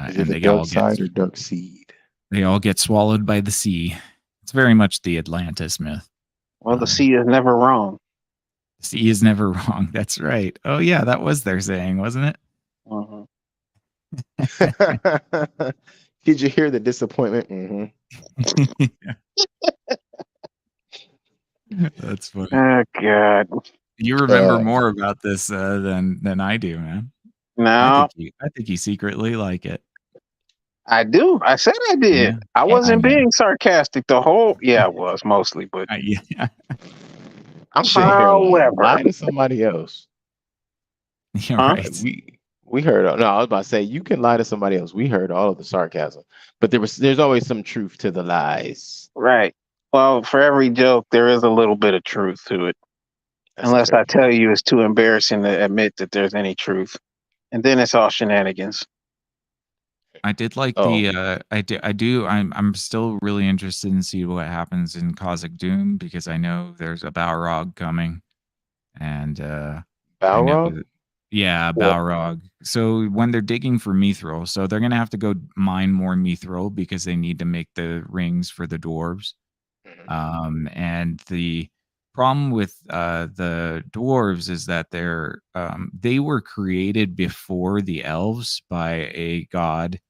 Is it and the they dark side or dark seed? all get swallowed by the sea. It's very much the Atlantis myth. Well, the sea is never wrong. The sea is never wrong. That's right. Oh yeah, that was their saying, wasn't it? Mhm. Did you hear the disappointment? That's funny. Oh God! You remember more about this than I do, man. No, I think you secretly like it. I do. I said I did. Yeah. I wasn't I know. being sarcastic. The whole, yeah, I was mostly, but Yeah. I'm sitting here however, lying to somebody else. You're Huh? right. We heard. No, I was about to say you can lie to somebody else. We heard all of the sarcasm, but there's always some truth to the lies. Right. Well, for every joke, there is a little bit of truth to it. That's Unless I correct. tell you it's too embarrassing to admit that there's any truth, and then it's all shenanigans. I did like Oh, I'm still really interested in see what happens in Khazak Doom because I know there's a Balrog coming and I know Balrog. yeah, Yeah. Balrog. So when they're digging for mithril, so they're gonna have to go mine more mithril because they need to make the rings for the dwarves. And the problem with the dwarves is that they were created before the elves by a god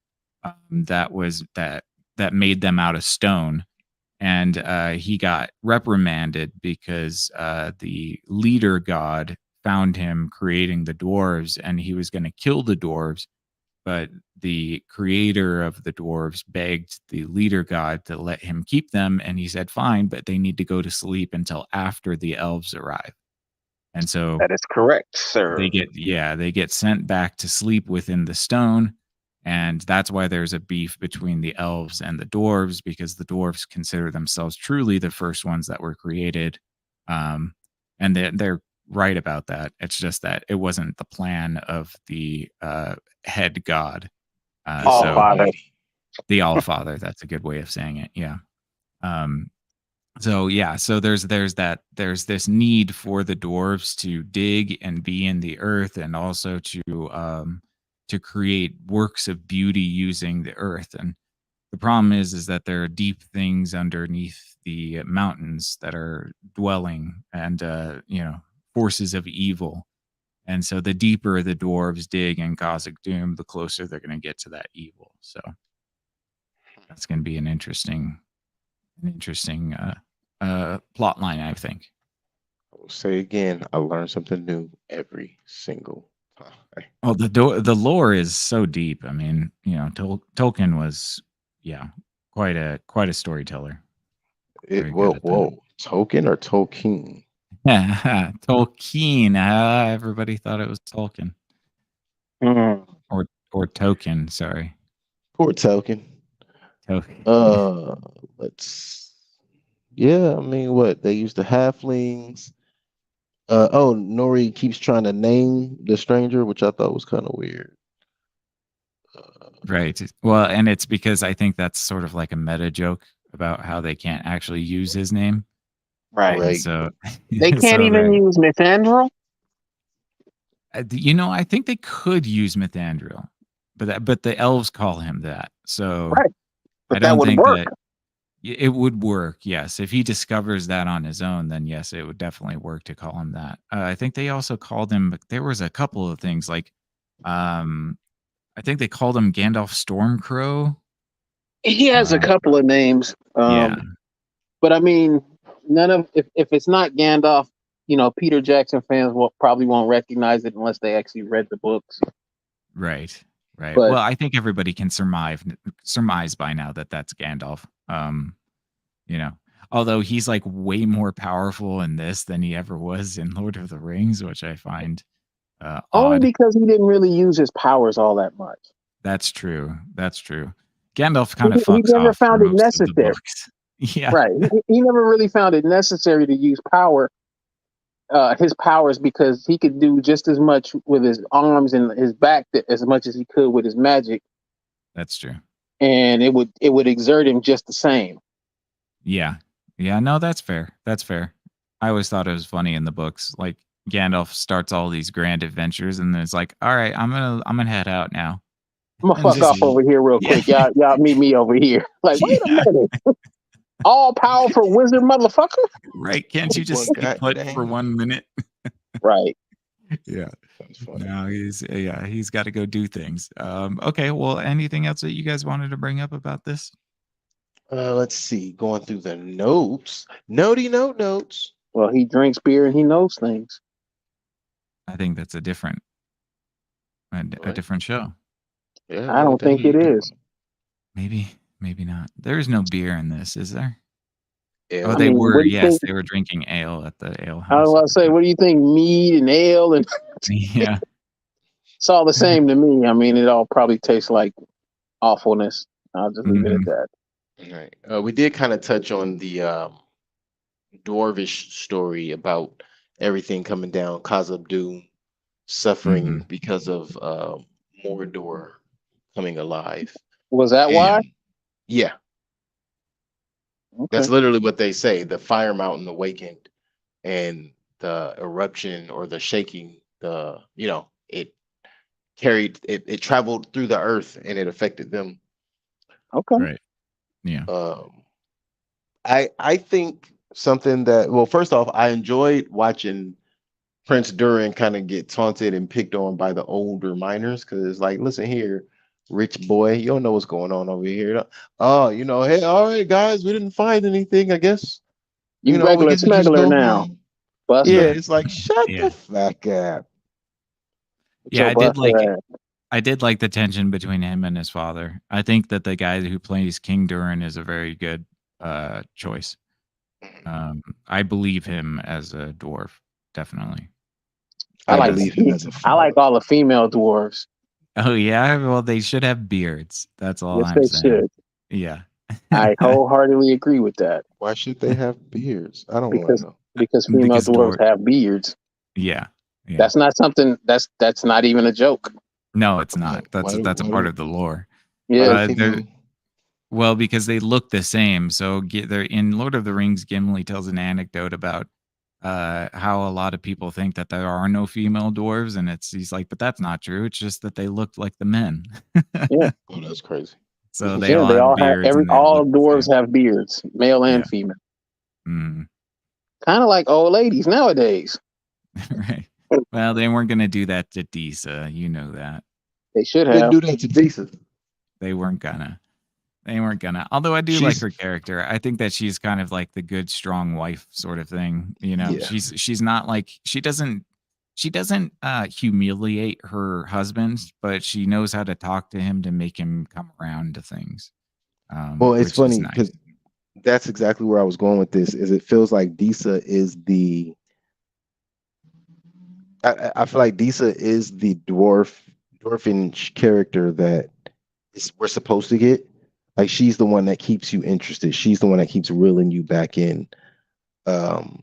that made them out of stone, and he got reprimanded because the leader god found him creating the dwarves, and he was going to kill the dwarves, but the creator of the dwarves begged the leader god to let him keep them, and he said fine, but they need to go to sleep until after the elves arrive. And so That is correct, sir. they get sent back to sleep within the stone, and that's why there's a beef between the elves and the dwarves, because the dwarves consider themselves truly the first ones that were created. And they're right about that. It's just that it wasn't the plan of the head god. All So father. the All Father, that's a good way of saying it. Yeah. Um, so yeah, so there's this need for the dwarves to dig and be in the earth, and also to create works of beauty using the earth. And the problem is that there are deep things underneath the mountains that are dwelling, and forces of evil. And so the deeper the dwarves dig in Khazak Doom, the closer they're going to get to that evil. So that's going to be an interesting plot line, I think. I will say again, I learn something new every single time. Well, the lore is so deep. I mean, Tolkien was, yeah, quite a storyteller. Very good at that. Whoa, Tolkien or Tolkien? Tolkien. Everybody thought it was Tolkien Mm. or Token. Sorry. Poor Tolkien. Uh, let's. Yeah, I mean, what they use the halflings. Nori keeps trying to name the stranger, which I thought was kind of weird. Right. Well, and it's because I think that's sort of like a meta joke about how they can't actually use his name. Right. And Right. so, They can't so even they're, use Mithandrel. I think they could use Mithandril, but the elves call him that. So Right. I But that don't would think work. that it would work. Yes. If he discovers that on his own, then yes, it would definitely work to call him that. I think they also called him, there was a couple of things like, um, I think they called him Gandalf Stormcrow. He has a Uh, couple of names. yeah, But I mean, none of if it's not Gandalf, Peter Jackson fans probably won't recognize it unless they actually read the books. right, right. But Well, I think everybody can surmise by now that that's Gandalf. You know, although he's like way more powerful in this than he ever was in Lord of the Rings, which I find only odd. because he didn't really use his powers all that much. That's true. That's true. Gandalf He, kind of he fucks never off for found it most of the necessary. books. Yeah, Right. He never really found it necessary to use his powers, because he could do just as much with his arms and his back as much as he could with his magic, that's true. and it would exert him just the same. Yeah. Yeah, no, that's fair. That's fair. I always thought it was funny in the books. Like Gandalf starts all these grand adventures and then it's like, all right, I'm gonna head out now. I'm gonna And fuck just off over here real yeah. quick. Y'all meet me over here. Like, wait a Yeah. minute. All powerful wizard motherfucker. Right. Can't you just Well, stay put for goddamn. 1 minute? Right. Yeah. That's funny. No, he's got to go do things. Okay, well, anything else that you guys wanted to bring up about this? Let's see. Going through the notes. Notes. Well, he drinks beer and he knows things. I think that's a different What? different show. Yeah, I what don't the hell think are you it talking is. Maybe not. There is no beer in this, is there? about? Oh, I Ale. they mean, were. what do you Yes, think? they were drinking ale at the ale I was house. about to say, what do you think? Mead and ale, and Yeah. it's all the same to me. I mean, it all probably tastes like awfulness. I'll just leave it at Mhm. that. Right. We did kind of touch on the dwarvish story about everything coming down, Khazad Dûm suffering Mhm. because of Mordor coming alive. Was that why? And yeah, Okay. that's literally what they say. The fire mountain awakened and the eruption or the shaking, it traveled through the earth and it affected them. Okay. Right. Yeah. I think something that, well, first off, I enjoyed watching Prince Durin kind of get taunted and picked on by the older miners, because it's like, listen here, rich boy, you don't know what's going on over here. Oh, hey, all right, guys, we didn't find anything. I guess You we regular get to just smuggler go now, home. Yeah, Buster. it's like shut Yeah. the fuck up. With Yeah, your Buster ass. I did like the tension between him and his father. I think that the guy who plays King Durin is a very good choice. I believe him as a dwarf, definitely. I I like believe him as a I like father. all the female dwarves. Oh yeah, well they should have beards. That's all Yes, I'm they saying. should. Yeah. I wholeheartedly agree with that, Why should they have beards? I don't want to because know. because female Because dwarves have beards. Yeah. Yeah. That's not something that's not even a joke. No, it's Why, not. That's why, do- that's a why, part do- of the lore. why do Yeah. They're female? well because they look the same. So they're in Lord of the Rings. Gimli tells an anecdote about how a lot of people think that there are no female dwarves, and he's like, but that's not true. It's just that they looked like the men. Yeah. Oh, that's crazy. So they Yeah, all they have all have beards and they all look the dwarves same. have beards, male and Yeah. female. Mm. Kind of like old ladies nowadays. Right. Well, they weren't going to do that to Disa. You know that. They should Didn't have. do that to Disa. They weren't gonna. They weren't gonna. Although I do like She's her character. I think that she's kind of like the good, strong wife sort of thing. You know, yeah. she's not like she doesn't humiliate her husband, but she knows how to talk to him to make him come around to things. Well, it's Which is funny nice. because that's exactly where I was going with this. Is it feels like Disa is the. I feel like Disa is the dwarfish character that we're supposed to get. Like she's the one that keeps you interested. She's the one that keeps reeling you back in. Um,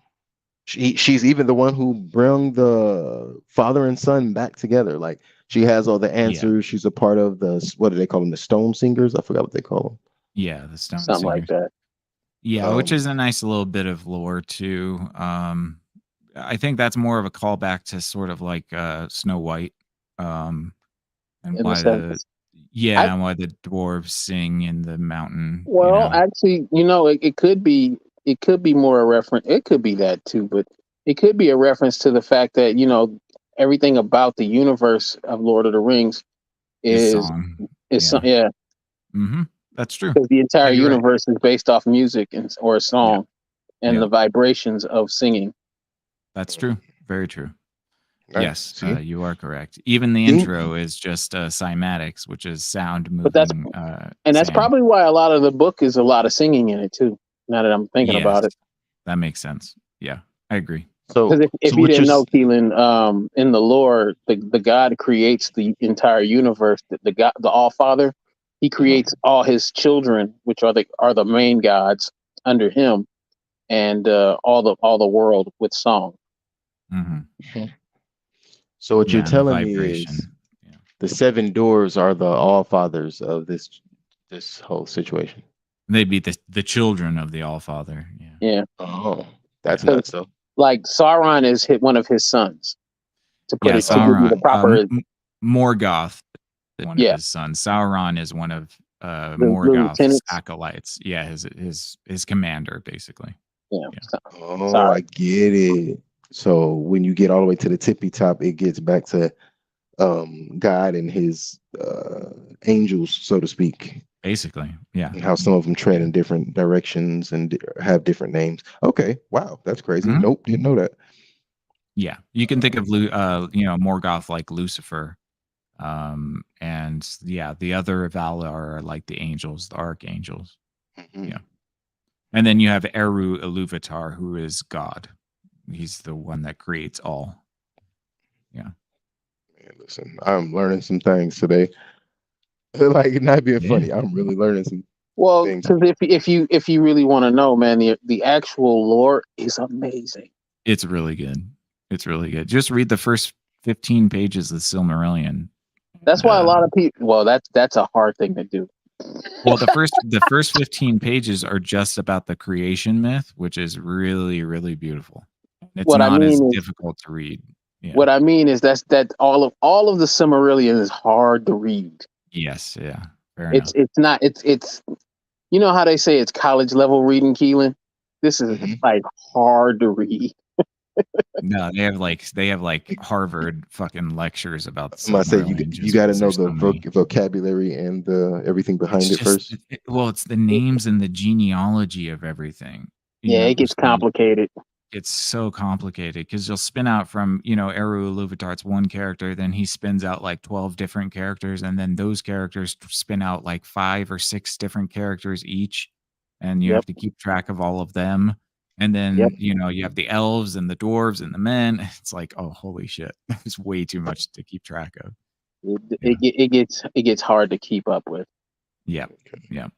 she's even the one who bring the father and son back together. Like she has all the answers. She's a part of the, what do they call them? The Stone Singers. I forgot what they call them. Yeah, the Stone Something like Singers. that. Yeah, which is a nice little bit of lore too. I think that's more of a callback to sort of like Snow White, and In the why the sense, and why the dwarves sing in the mountain. well, actually, it could be more a reference. It could be that too, but it could be a reference to the fact that everything about the universe of Lord of the Rings Is is song. yeah, Mm-hmm. That's true. because the entire You're right. universe is based off music or a song and the vibrations of singing. That's true. Very true. Right. Yes, See? you are correct. Even the intro is just cymatics, which is sound moving. That's probably why a lot of the book is a lot of singing in it too. Now that I'm thinking about it, that makes sense. Yeah, I agree. So, if you didn't know, Keelan, in the lore, the God creates the entire universe. The God, the All Father, he creates all his children, which are the main gods under him, and all the world with song. Mm-hmm. So what you're telling me is the 7 doors are the All Fathers of this whole situation. They'd be the children of the All Father. Yeah. Oh, that's nuts though. Like Sauron is one of his sons. To put it Sauron, to give you the proper. Morgoth, one of his sons. Sauron is one of Morgoth's acolytes. Yeah, his commander, basically. Yeah. Oh, I get it. So when you get all the way to the tippy top, it gets back to God and his angels, so to speak. Basically, yeah. And how some of them tread in different directions and have different names. Okay, wow, that's crazy. Mm-hmm. Nope, didn't know that. Yeah, you can think of Morgoth like Lucifer, and the other Valar are like the angels, the archangels. Mm-hmm. Yeah, and then you have Eru Iluvatar, who is God. He's the one that creates all. Yeah. Man, listen, I'm learning some things today. Like, not being funny, I'm really learning some. Well, because if you really want to know, man, the actual lore is amazing. It's really good. It's really good. Just read the first 15 pages of Silmarillion. That's why a lot of people. Well, that's a hard thing to do. Well, the first 15 pages are just about the creation myth, which is really, really beautiful. It's not as difficult to read. Yeah. What I mean is that all of the Silmarillion is hard to read. Yes, yeah. It's not it's you know how they say it's college level reading, Keelan? This is like hard to read. No, they have like Harvard fucking lectures about. I'm gonna say you got to know the vocabulary and the everything behind it first. It's the names and the genealogy of everything. It gets complicated. It's so complicated because you'll spin out from Eru Iluvatar's one character, then he spins out like 12 different characters, and then those characters spin out like 5 or 6 different characters each, and you have to keep track of all of them. And then you have the elves and the dwarves and the men. It's like, oh, holy shit! There's way too much to keep track of. It gets hard to keep up with. Yeah, yeah.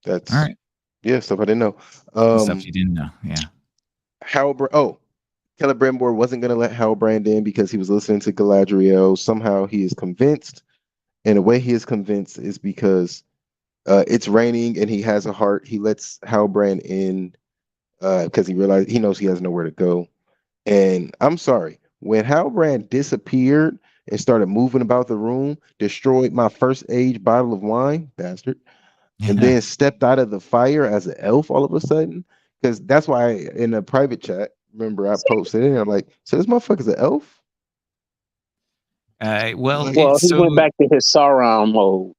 That's all right. Yeah, stuff I didn't know. Stuff you didn't know. Yeah. Celebrimbor wasn't gonna let Halbrand in because he was listening to Galadriel. Somehow he is convinced, and the way he is convinced is because it's raining and he has a heart. He lets Halbrand in because he knows he has nowhere to go. And I'm sorry, when Halbrand disappeared and started moving about the room, destroyed my first age bottle of wine, bastard, and then stepped out of the fire as an elf all of a sudden. Because that's why in a private chat, remember, I posted it and I'm like, so this motherfucker's an elf? He went back to his Sauron mode.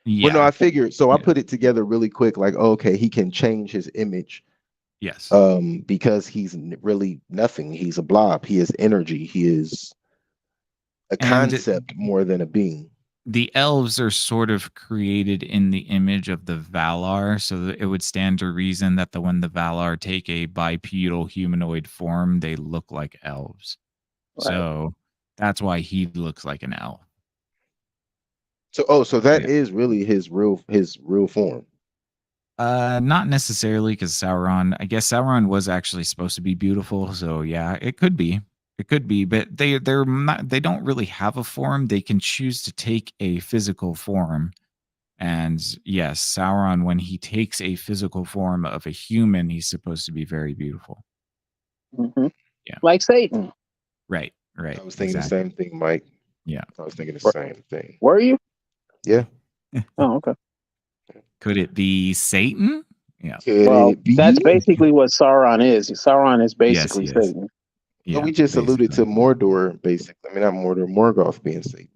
Yeah. Well, no, I figured. So I put it together really quick. Like, okay, he can change his image. Yes. Because he's really nothing. He's a blob. He is energy. He is a concept more than a being. The elves are sort of created in the image of the Valar, so that it would stand to reason that when the Valar take a bipedal humanoid form, they look like elves. Right. So that's why he looks like an elf. So that Yeah. is really his real form. Not necessarily because Sauron. I guess Sauron was actually supposed to be beautiful, so yeah, it could be. It could be, but they're not. They don't really have a form. They can choose to take a physical form. And yes, Sauron, when he takes a physical form of a human, he's supposed to be very beautiful. Hmm. Yeah. Like Satan. Right. Right. I was thinking Exactly. the same thing, Mike. Yeah. I was thinking the Were, same thing. were you? Yeah. Oh, okay. Could it be Satan? Yeah. Could Well, it be? that's basically what Sauron is. Sauron is Yes, basically he is. Satan. Well, Yeah. we just alluded Basically. to Mordor, basically. I mean, not Mordor, Morgoth being Satan.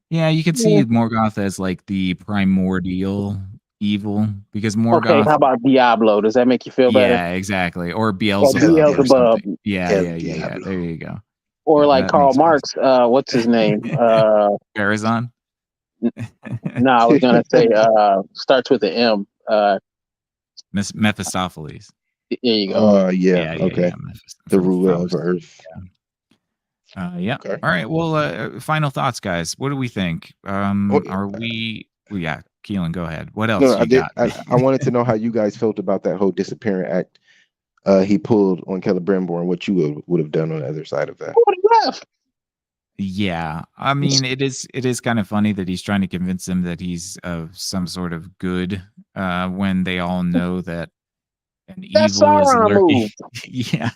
Yeah, you could Yeah. see Morgoth as like the primordial evil because Okay, Morgoth. how about Diablo? Does that make you feel better? Yeah, exactly. Or Or Beelzebub or Beelzebub, something. Yeah, El yeah, yeah, yeah. Diablo. There you go. or Yeah, like that Karl makes more Marx? What's his name? Farazan. No, I was gonna say starts with an M. Mephistopheles. There you go. Yeah, Yeah, okay. The from ruler of Faust. Earth. Yeah. Okay. All right. Well, final thoughts, guys. What do we think? Oh, Are we? Well, yeah, Keelan, go ahead. What no, else I you did. got? I wanted to know how you guys felt about that whole disappearing act he pulled on Celebrimbor and what you would have done on the other side of that. Who would have left? Yeah, I mean, it is kind of funny that he's trying to convince them that he's of some sort of good, when they all know that an That's evil is Sauron lurking. moves. Yeah,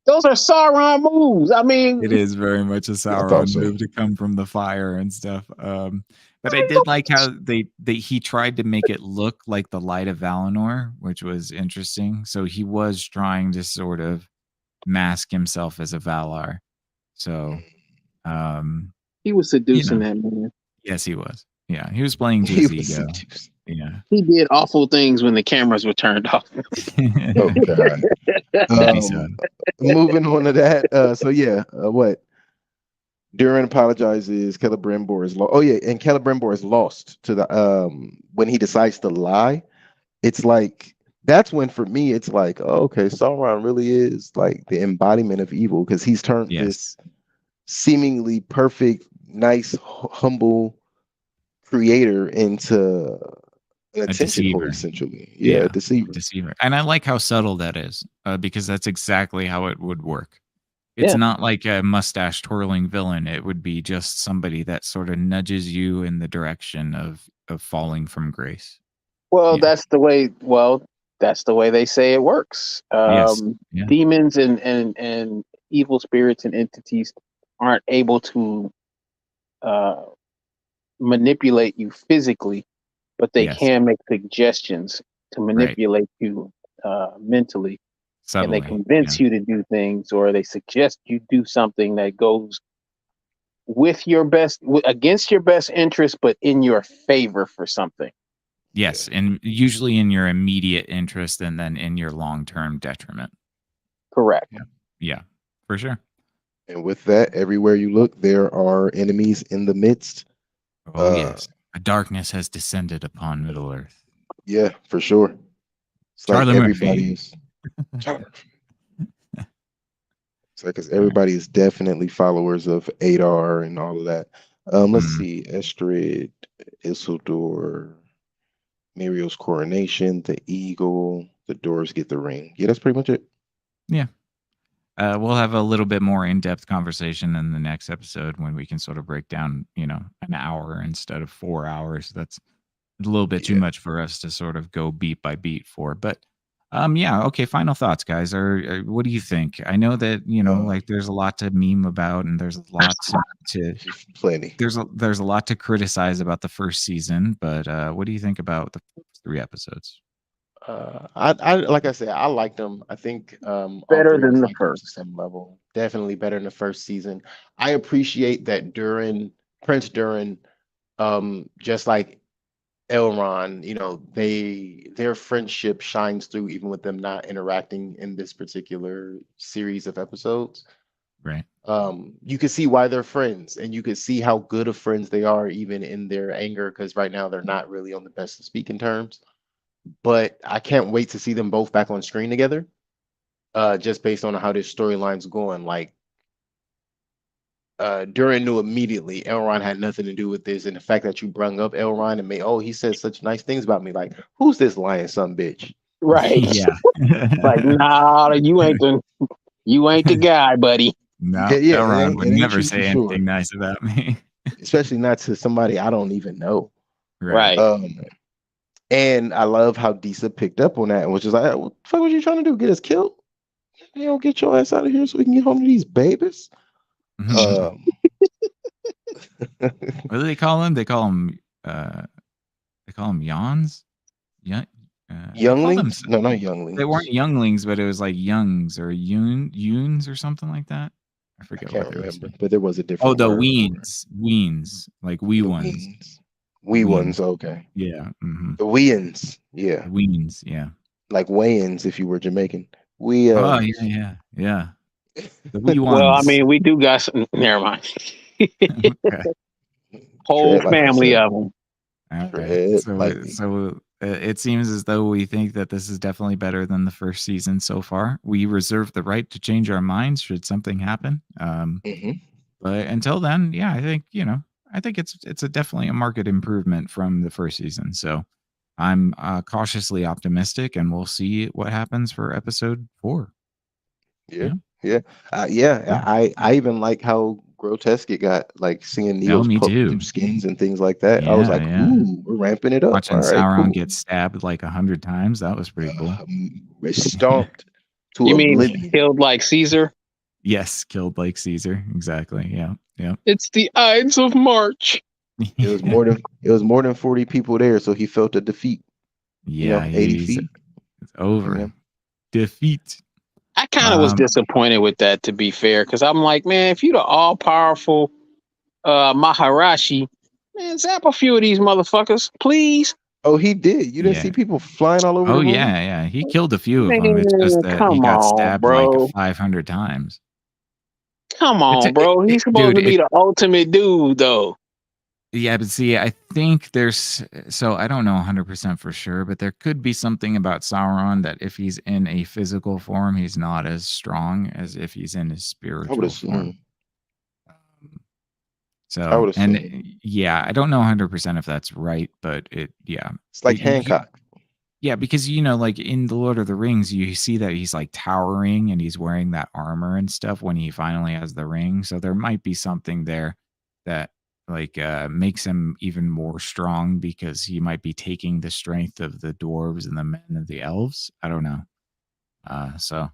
Those are Sauron moves. I mean, it is very much a I thought Sauron so. move to come from the fire and stuff. But I did like how he tried to make it look like the Light of Valinor, which was interesting. So he was trying to sort of mask himself as a Valar. So, um, he was you seducing know, that man. yes, he was. Yeah, he was playing to He his was ego. seduced. Yeah. He did awful things when the cameras were turned off. Oh God. Maybe so. Moving on to that. So yeah, what? Durin apologizes. Celebrimbor is lost. Oh yeah, and Celebrimbor is lost to the when he decides to lie. It's like that's when for me it's like, oh, okay, Sauron really is like the embodiment of evil because he's turned Yes. this seemingly perfect, nice, humble creator into an A attention whore, deceiver. essentially. Yeah, Yeah. a deceiver. Deceiver. And I like how subtle that is, because that's exactly how it would work. It's Yeah. not like a mustache twirling villain. It would be just somebody that sort of nudges you in the direction of falling from grace. Well, Yeah. that's the way. Well, that's the way they say it works. Yes. Yeah. Demons and evil spirits and entities aren't able to manipulate you physically, but they Yes. can make suggestions to manipulate you mentally, Subtly. and they convince you to do things, or they suggest you do something that goes with your against your best interest, but in your favor for something. Yes, and usually in your immediate interest and then in your long-term detriment. Correct. Yeah, for sure. And with that, everywhere you look, there are enemies in the midst. Oh, yes. A darkness has descended upon Middle Earth. Yeah, for sure. It's Charlie like Murphy. everybody is. It's like 'cause everybody is definitely followers of Adar and all of that. Let's see, Estrid, Isildur, Muriel's coronation, the eagle, the doors get the ring. Yeah, that's pretty much it. Yeah. We'll have a little bit more in-depth conversation in the next episode when we can sort of break down, an hour instead of 4 hours. That's a little bit too Yeah. much for us to sort of go beat by beat for. But yeah, okay, final thoughts, guys. What do you think? I know that, like there's a lot to meme about and there's a lot to Plenty. there's a lot to criticize about the first season, but what do you think about the first 3 episodes? I like I said, I liked them. I think all Better three of than us the liked them first. to some level. Definitely better than the first season. I appreciate that Prince Durin, just like Elrond, their friendship shines through even with them not interacting in this particular series of episodes. Right. You could see why they're friends, and you could see how good of friends they are even in their anger, because right now they're not really on the best of speaking terms. But I can't wait to see them both back on screen together. Just based on how this storyline's going. Like Durin knew immediately Elrond had nothing to do with this, and the fact that you brung up Elrond and made, he said such nice things about me. Like, who's this lion son bitch? Right. Yeah. Like, nah, you ain't the guy, buddy. No, Yeah, Elrond would it ain't never you say for sure. anything nice about me. Especially not to somebody I don't even know. Right. And I love how Disa picked up on that and was just like, what the fuck was you trying to do? Get us killed? You don't get your ass out of here so we can get home to these babies. What do they call him? They call him yawns. Yeah. Younglings? No, not younglings. They weren't younglings, but it was like youngs or yoons or something like that. I forget. I can't remember, but there was a different. Oh, the weens, like wee ones. Wee ones, okay. Yeah. Mm-hmm. The weans, yeah. Weens, yeah. Like weigh-ins if you were Jamaican. Oh yeah. The wee ones. Well, I mean, we do got some. Never mind. Okay. Whole family of them. Okay. So it seems as though we think that this is definitely better than the first season so far. We reserve the right to change our minds should something happen. But until then, yeah, I think it's definitely a market improvement from the first season. So I'm cautiously optimistic, and we'll see what happens for episode 4. I even like how grotesque it got, like seeing Neil's through skins and things like that. I was like, ooh, we're ramping it up. Watching Sauron get stabbed like 100 times, that was pretty cool. Stomped to you oblivion. mean killed like Caesar? Yes, killed like Caesar. Exactly. Yeah. It's the Ides of March. It was more than 40 people there, so he felt a defeat. Yeah, 80 feet. It's over. Defeat. I kind of was disappointed with that, to be fair, because I'm like, man, if you're the all-powerful Maharashi, man, zap a few of these motherfuckers, please. Oh, he did. You didn't see people flying all over the room? Yeah. He killed a few of them. It's just that he got stabbed like 500 times. Come on, bro. He's supposed to be the ultimate dude, though. Yeah, but see, I think I don't know 100% for sure, but there could be something about Sauron that if he's in a physical form, he's not as strong as if he's in his spiritual form. I don't know 100% if that's right, but it's like Hancock. Yeah, because like in the Lord of the Rings, you see that he's like towering and he's wearing that armor and stuff when he finally has the ring. So there might be something there that makes him even more strong because he might be taking the strength of the dwarves and the men and the elves. I don't know. So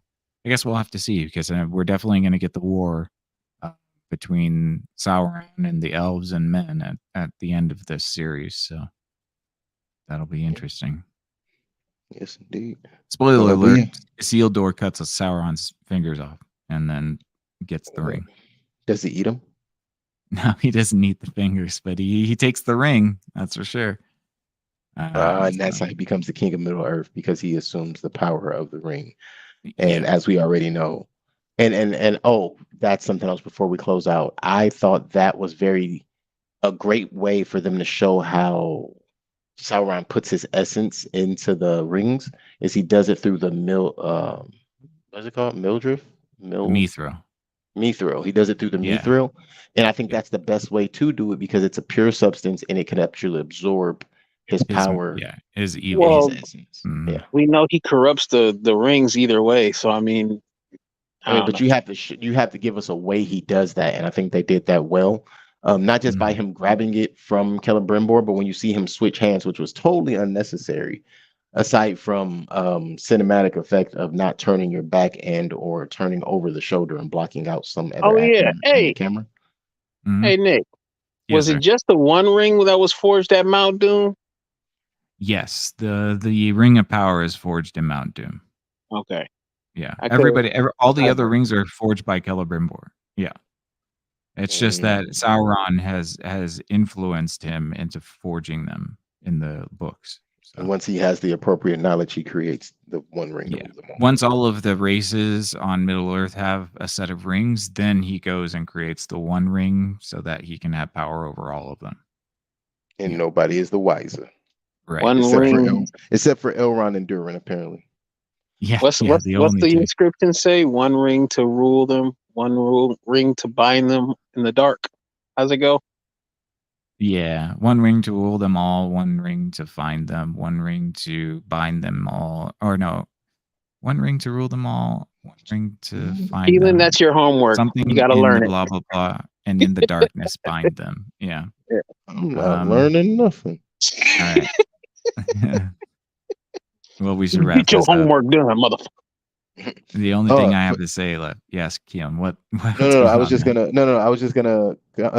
I guess we'll have to see, because we're definitely going to get the war between Sauron and the elves and men at the end of this series. So that'll be interesting. Yes, indeed. Spoiler alert: Isildur cuts Sauron's fingers off and then gets the ring. Does he eat them? No, he doesn't eat the fingers, but he takes the ring. That's for sure. And that's how he becomes the king of Middle Earth, because he assumes the power of the ring. And as we already know, and that's something else before we close out. I thought that was a great way for them to show how Sauron puts his essence into the rings. Is he does it through the what's it called? Mithril. He does it through the mithril, and I think that's the best way to do it, because it's a pure substance and it can actually absorb his power. His evil. His essence. Yeah, we know he corrupts the rings either way. So I mean, but you have to give us a way he does that, and I think they did that well. Not just by him grabbing it from Celebrimbor, but when you see him switch hands, which was totally unnecessary, aside from cinematic effect of not turning your back and or turning over the shoulder and blocking out some other action on the camera. Hey Nick, was it just the one ring that was forged at Mount Doom? Yes, the Ring of Power is forged in Mount Doom. Okay. Yeah, all the other rings are forged by Celebrimbor. Yeah. It's just that Sauron has influenced him into forging them in the books. So. And once he has the appropriate knowledge, he creates the one ring. Yeah. Once all of the races on Middle Earth have a set of rings, then he goes and creates the one ring so that he can have power over all of them. And nobody is the wiser. Right. Except for Elrond and Durin, apparently. Yeah. What's the inscription say? One ring to rule them. one ring to bind them in the dark. How's it go? Yeah, one ring to rule them all, one ring to find them, one ring to bind them all, or no, one ring to rule them all, one ring to find Keelan, them. that's your homework. Something You got to in learn the it. blah blah blah, and in the darkness bind them. Yeah. I'm not learning nothing. All right. Well, we should You wrap get your this up. homework done, motherfucker. The only thing I have to say left. Yes, Keon. What's No, I going was on just now? I was just gonna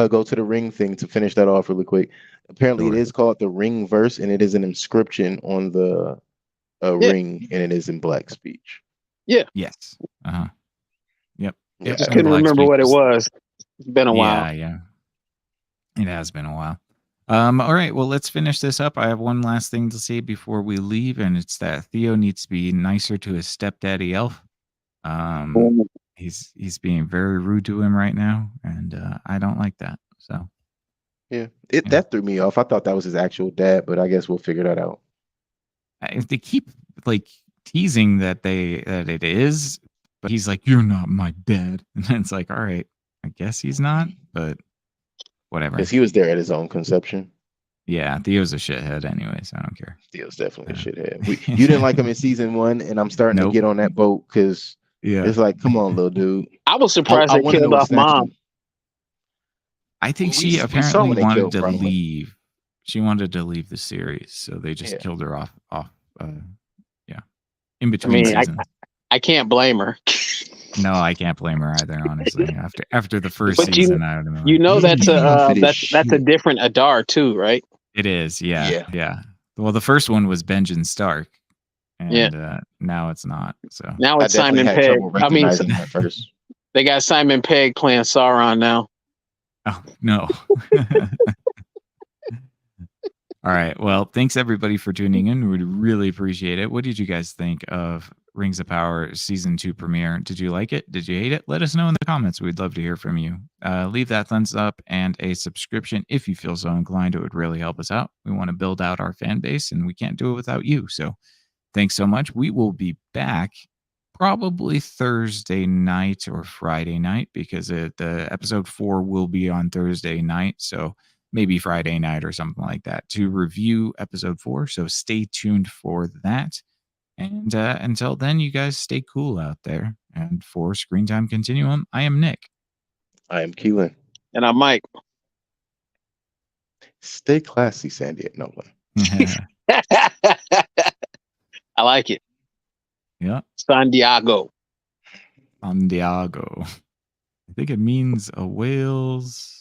go to the ring thing to finish that off really quick. Apparently, Sure. it is called the ring verse, and it is an inscription on the ring, and it is in black speech. Yes. Uh-huh. Yep. Yeah. Just And couldn't black remember speech what it is- was. It's been a while. Yeah. It has been a while. All right, well, let's finish this up. I have one last thing to say before we leave, and it's that Theo needs to be nicer to his stepdaddy elf. He's being very rude to him right now, and I don't like that. So Yeah, that threw me off. I thought that was his actual dad, but I guess we'll figure that out. if they keep like teasing that it is, but he's like, "You're not my dad," and then it's like, all right, I guess he's not, but whatever. Because he was there at his own conception. Yeah, Theo's a shithead anyway, so I don't care. Theo's definitely a shithead. You didn't like him in season 1, and I'm starting Nope. to get on that boat because Yeah, it's like, come on, little dude. I was surprised they wanna killed know what off snatched Mom. him. I think Well, she we saw apparently when they wanted killed to Brahma. leave. She wanted to leave the series, so they just Yeah. killed her off. In between mean, seasons. I can't blame her. No, I can't blame her either. Honestly, after the first But season, I don't know. You know that's Enough a of this that's a shit. different Adar too, right? It is, Yeah. yeah. Well, the first one was Benjamin Stark, and Yeah. Now it's not. So Now I it's definitely Simon had Pegg. trouble I mean, recognizing him at first. they got Simon Pegg playing Sauron now. oh no. All right. Well, thanks everybody for tuning in. We'd really appreciate it. What did you guys think of Rings of Power season 2 premiere? Did you like it? Did you hate it? Let us know in the comments. We'd love to hear from you. Leave that thumbs up and a subscription if you feel so inclined. It would really help us out. We want to build out our fan base, and we can't do it without you. So thanks so much. We will be back probably Thursday night or Friday night because the episode 4 will be on Thursday night. So maybe Friday night or something like that to review episode 4. So stay tuned for that. And until then, you guys stay cool out there. And for Screen Time Continuum, I am Nick. I am Keelan. And I'm Mike. Stay classy, Sandy. No one. I like it. Yeah. Santiago. Santiago. I think it means a whale's